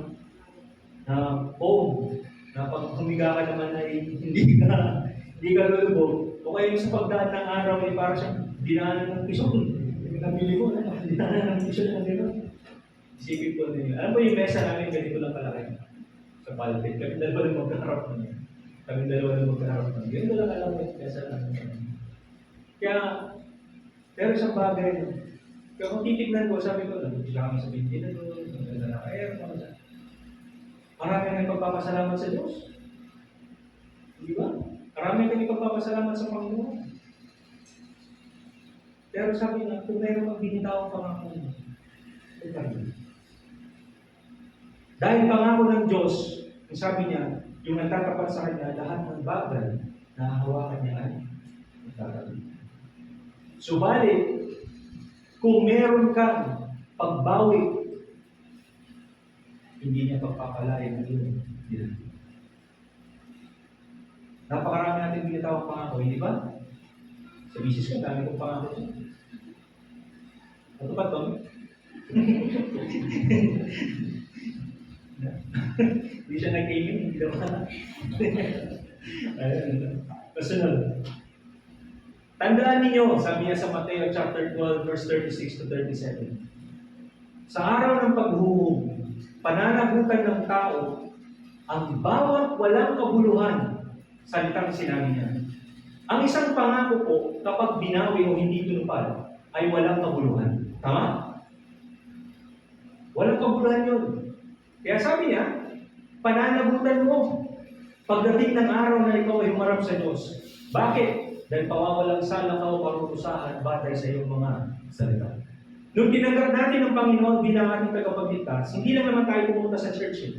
A: foam. Na pag humiga ka naman ay hindi ka lulubog. O kaya sa pagdaan ng araw ay para siyang dinaanan ng pisong. Nabili ko, dinaanan ng pisong na gano'n. Isipin ko nila. Alam mo yung mesa namin, ganito lang kalaki. Sa palpit. Kami dalawa lang magkaharap na niya. Ganito lang alam mo yung mesa namin. Kaya, pero isang bagay, kaya kung titignan ko, sabi ko, siya kami sa binti na doon, maganda na kaya, marami kang ipagpapasalamat sa Diyos. Di ba? Marami kang ipagpapasalamat sa Panginoon. Pero sabi nga, kung meron kang binitawang pangako mo, dahil pangako ng Diyos, ang sabi niya, yung nagtatapat sa kanya, lahat ng bagay na hawakan niya ay magtatapat. Subalit, kung meron kang pagbawi, hindi niya pagpapalain na yun. Yan. Napakarami natin binitawang pangako, hindi ba? Sa misis ko, dami kong pangako. Natupad ba? Hindi siya nag-aiming, hindi daw ka. Ayun. Kasunod. Tandaan ninyo, sabi niya sa Mateo chapter 12, verse 36 to 37. Sa araw ng paghuhub, pananagutan ng tao, ang bawat walang kabuluhan, salitang sinabi niya. Ang isang pangako po, kapag binawi o hindi tinupad, ay walang kabuluhan. Tama? Walang kabuluhan yun. Kaya sabi niya, pananagutan mo pagdating ng araw na ikaw ay humarap sa Diyos. Bakit? Dahil pawawalang sala ka o parurusahan batay sa iyong mga salita. Nung tinanggap natin ang Panginoon bilang ating tagapagligtas, hindi lang naman tayo pumunta sa church.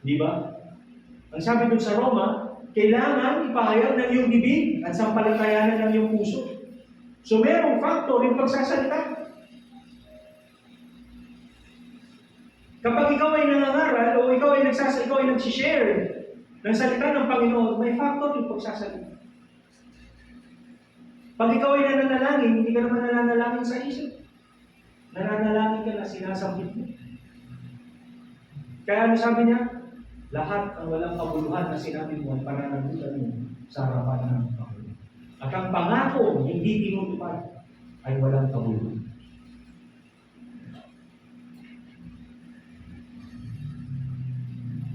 A: Di ba? Ang sabi dun sa Roma, kailangan ipahayag ng iyong bibig at sampalatayanan ng iyong puso. So merong factor yung pagsasalita. Kapag ikaw ay nangangaral o ikaw ay nagsishare ng salita ng Panginoon, may factor yung pagsasalita. Pag ikaw ay nananalangin, hindi ka naman nananalangin sa isip. Nananalangin ka na sinasambit mo. Kaya ano sabi niya? Lahat ng walang kabuluhan na sinabi mo ay pananagutan mo sa harapan ng Panginoon. At ang pangako hindi tinutupad ay walang kabuluhan.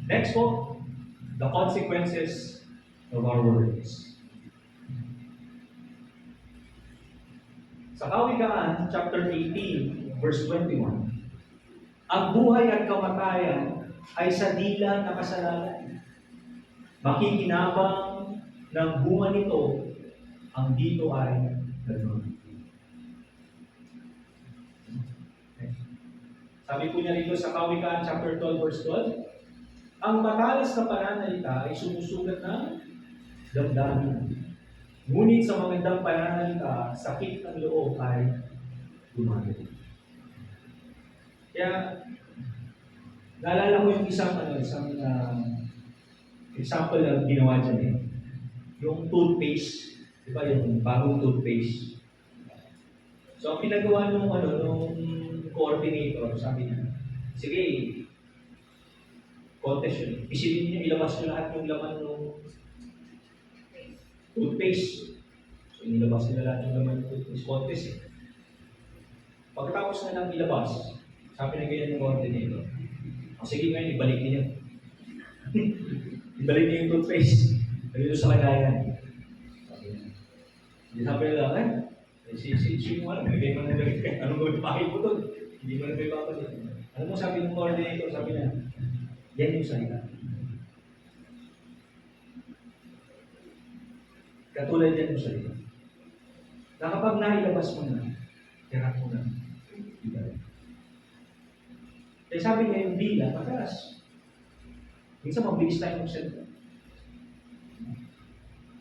A: Next po, the consequences of our words. Sa Kawikaan, chapter 18, verse 21, ang buhay at kamatayan ay sa dila na kasalanan. Makikinabang ng bunga nito, ang dito ay ganoon. Sabi po niya rito sa Kawikaan, chapter 12, verse 12, ang matalas na pananalita ay sumusugat ng damdamin. Ngunit sa magandang pananalita, sakit ng loob ay gumagana. Kaya, naalala ko yung isang example na ginawa dyan eh. Yung toothpaste, di ba yung bagong toothpaste. So, ang pinagawa nung coordinator, sabi niya, sige, contest yun. Isipin niyo, ilabas niyo lahat yung laman ng toothpaste. So, inilabas nila lahat yung laman ng toothpaste contest eh. Pagkatapos na lang ilabas, sabi na ganyan ng coordinator, sige ngayon, ibalik niyo. Ibalik niyo yung toothpaste. Dito sa lagayan. Sabi nila, si mo alam, nagay mo na nagay. Anong gawin pakit mo doon? Hindi mo na may papalit. Ano mo sabi ng coordinator? Sabi na, yan yung salita. Katulad yan yung salita. Na kapag nailabas mo na, tiyak mo na. Kaya sabi niya yung dila, matalas. Minsan mabilis tayo magsalita.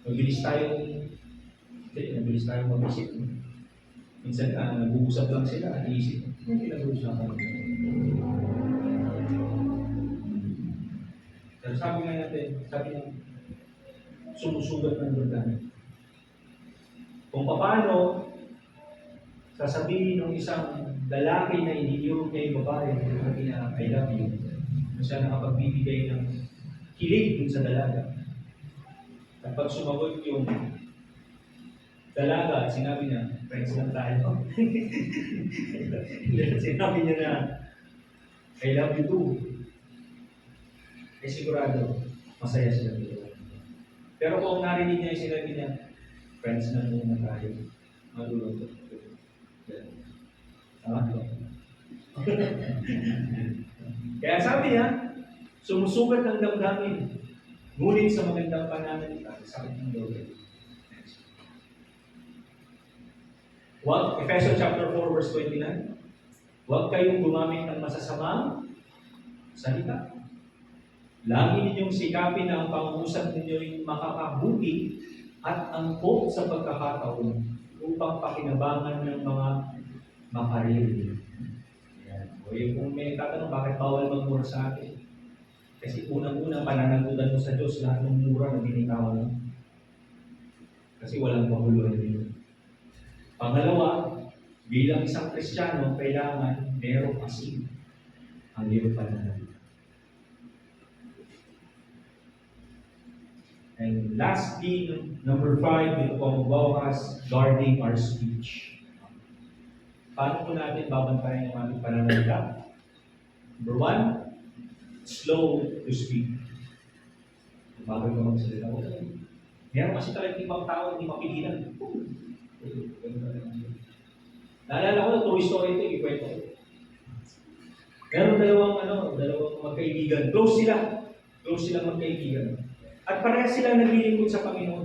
A: Mabilis tayong mag-isip. Minsan nag-uusap lang sila at iisip. Yung pinag-uusapan. Pero sabi nga natin, sumusugat ng damdamin. Kung paano sasabihin ng isang lalaki na iniyurog niya yung babae, sabi niya, I love you. Kung siya nakapagbibigay ng kilig dun sa dalaga. At pag sumagot yung dalaga at sinabi niya, friends lang tayo. Sinabi niya na, I love you too. Sigurado, masaya sila dito. Pero kung narinig niya yung sinabi niya, friends na muna tayo. Malulungkot. Kaya sabi niya, sumusugat ng damdamin. Ngunit sa magandang pananalita, sakit ng loob. Ephesians chapter 4, verse 29. Huwag kayong gumamit ng masasamang salita. Lagi ninyong sikapin na ang pangusap ninyo ay makakabuti at angkop sa pagkakataon upang pakinabangan ng mga makariri. O kung may tatanong, bakit bawal magmura sa akin? Kasi unang-una, pananagutan mo sa Diyos lahat ng mura na binitawan mo. Kasi walang pahuluhan dito. Pangalawa, bilang isang Kristiyano, kailangan merong asin ang iyong pananagutan. And lastly, number 5, ito po magbawakas, guarding our speech. Paano po natin babantayan ang ating pananalita? Number 1, slow to speak. Bago ka magsalita ko. Meron kasi talagang ibang tao hindi mapigilan. Naalala ko na true story ito, ikwento ko. Meron dalawang magkaibigan. Close sila magkaibigan. At parehas sila naglilingkod sa Panginoon.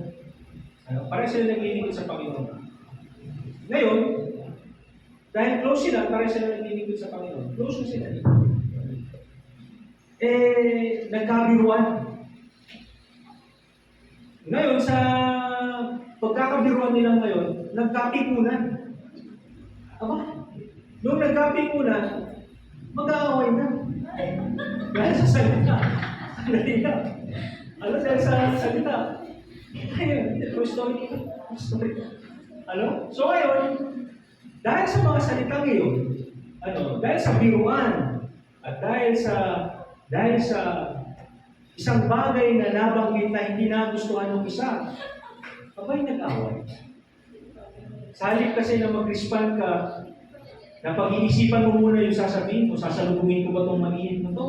A: Parehas sila naglilingkod sa Panginoon. Ngayon, dahil close sila, parehas sila naglilingkod sa Panginoon. Close na sila. Nagkabiruan. Ngayon, sa pagkakabiruan nila ngayon, nagkapipunan. Nung nagkapipunan, mag-aaway na. Dahil sa salita. Dahil sa salita. Ayun, true story. So ngayon, dahil sa mga salita ngayon, dahil sa biruan, at dahil sa isang bagay na nabanggit na hindi nagustuhan ng isa, abay nag-away. Sa halip kasi na mag-respond ka, na pag-iisipan mo muna yung sasabihin mo, sasalubungin ko ba itong mainit mo to?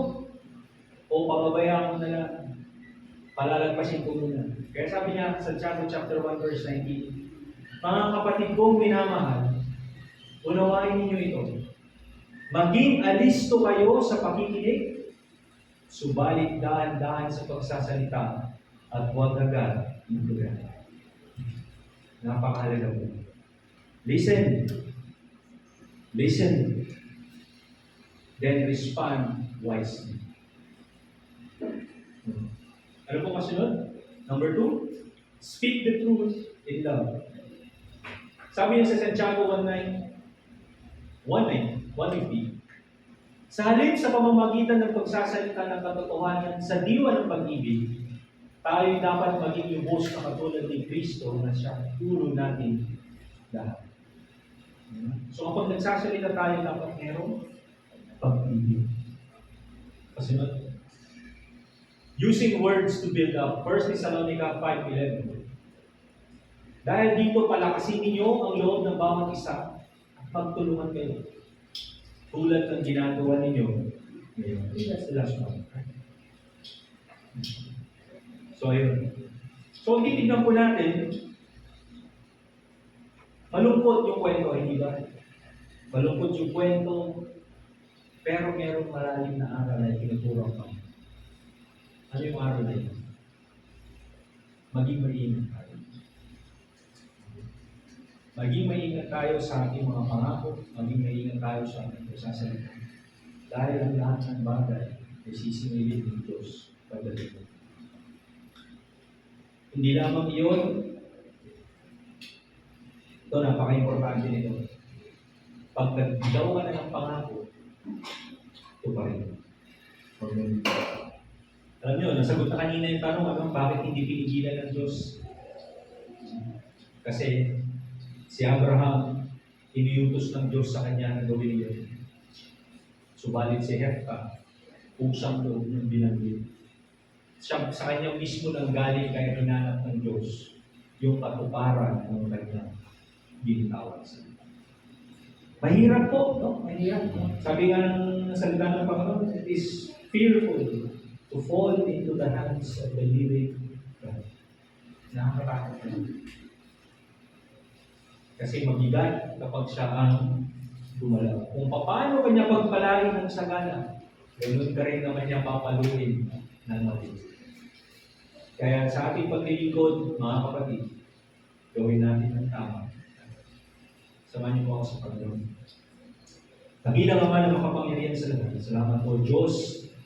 A: O pababayaan mo na lang, palalagpasin ko muna. Kaya sabi niya sa Santiago chapter 1 verse 19, mga kapatid kong minamahal, unawain ninyo ito. Maging alisto kayo sa pakikinig, subalit dahan-dahan sa pagsasalita at huwag agad inulan. Napakahalaga po. Listen, then respond wisely. Ano po kasunod? Number 2, speak the truth in love. Sabi niya sa Santiago 1:50, sa halip sa pamamagitan ng pagsasalita ng katotohanan sa diwa ng pag-ibig, tayo dapat maging lubos na katulad ni Kristo na siya ulo natin lahat. So kapag nagsasalita tayo, dapat merong pag-ibig. Kasunod, using words to build up. 1 Thessalonica 5:11. Dahil dito palakasin ninyo ang loob ng bawat isa at magtulungan kayo. Tulad ng ginagawa ninyo ngayon. That's the last one. So, ayun. So, titignan po natin, malungkot yung kwento, hindi ba? Malungkot yung kwento, pero merong malalim na aral na tinuturo pa. Ano yung aral na yun? Maging maingat tayo. Maging maingat tayo sa ating mga pangako, maging maingat tayo sa ating pagsasalita. Dahil ang lahat ng bagay ay sisingilin ng Diyos pagdating. Hindi lamang iyon, ito napaka-importante nito. Pag nagbidaw ka na ng pangako, ito pa rin. Alam nyo, nasagot na kanina yung tanong, bakit hindi pinigilan ng Diyos? Kasi si Abraham, iniutos ng Diyos sa kanya na gawin yun. Subalit si Hefta, pusang loob ng binanggit. Sa kanya mismo nang galing kaya hinanap ng Diyos yung katuparan ng kanyang binitawan sa kanya. Mahirap po, no? Mahirap. No? Sabi nga ng salita ng Panginoon, it is fearful to fall into the hands of the living God. Nakakatakot. Kasi mabigat kapag siya ang gumalaw. Kung paano kanya pagpalain ng sagana, ganoon ka rin naman niya papaluin ng mabit. Kaya sa ating paglilingkod, mga kapatid, gawin natin ang tama. Samahan niyo po ako sa Panginoon. Dakilang Ama na makapangyarihan sa lahat. Salamat po Diyos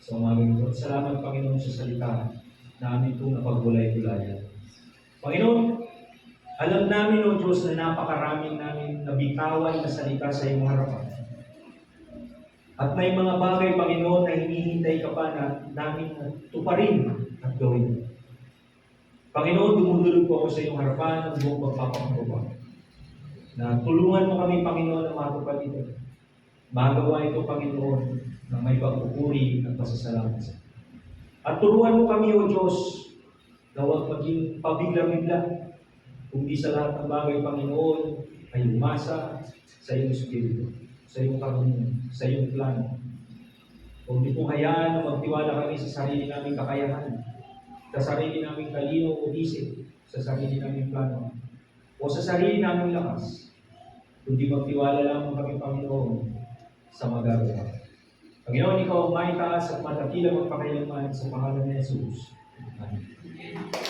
A: sa umagang ito. Salamat Panginoon sa salita na amin itong napagbulay-bulayan. Panginoon, alam namin o Diyos na napakaraming namin nabitawan na salita sa iyong harapan. At may mga bagay, Panginoon, na hinihintay ka pa namin na tuparin at gawin. Panginoon, dumudulog po ako sa iyong harapan ng buong pagpapakumbaba. Na tulungan mo kami, Panginoon, na matupad ito. Magawa ito, Panginoon, na may pagpupuri at pasasalamat sa iyo. At turuan mo kami, O Diyos, na huwag maging pabigla-bigla, kundi sa lahat ng bagay, Panginoon, ay umasa sa iyong Espiritu, sa iyong karunungan, sa iyong plano. Huwag niyo pong hayaan na magtiwala kami sa sarili naming kakayahan, sa sarili naming talino o isip, sa sarili naming plano, o sa sarili naming lakas, kundi magtiwala lamang kami, Panginoon, sa magagawa. Panginoon, ikaw ang maitaas at matakilang magpakailanman sa pangalan ni Jesus. Amen.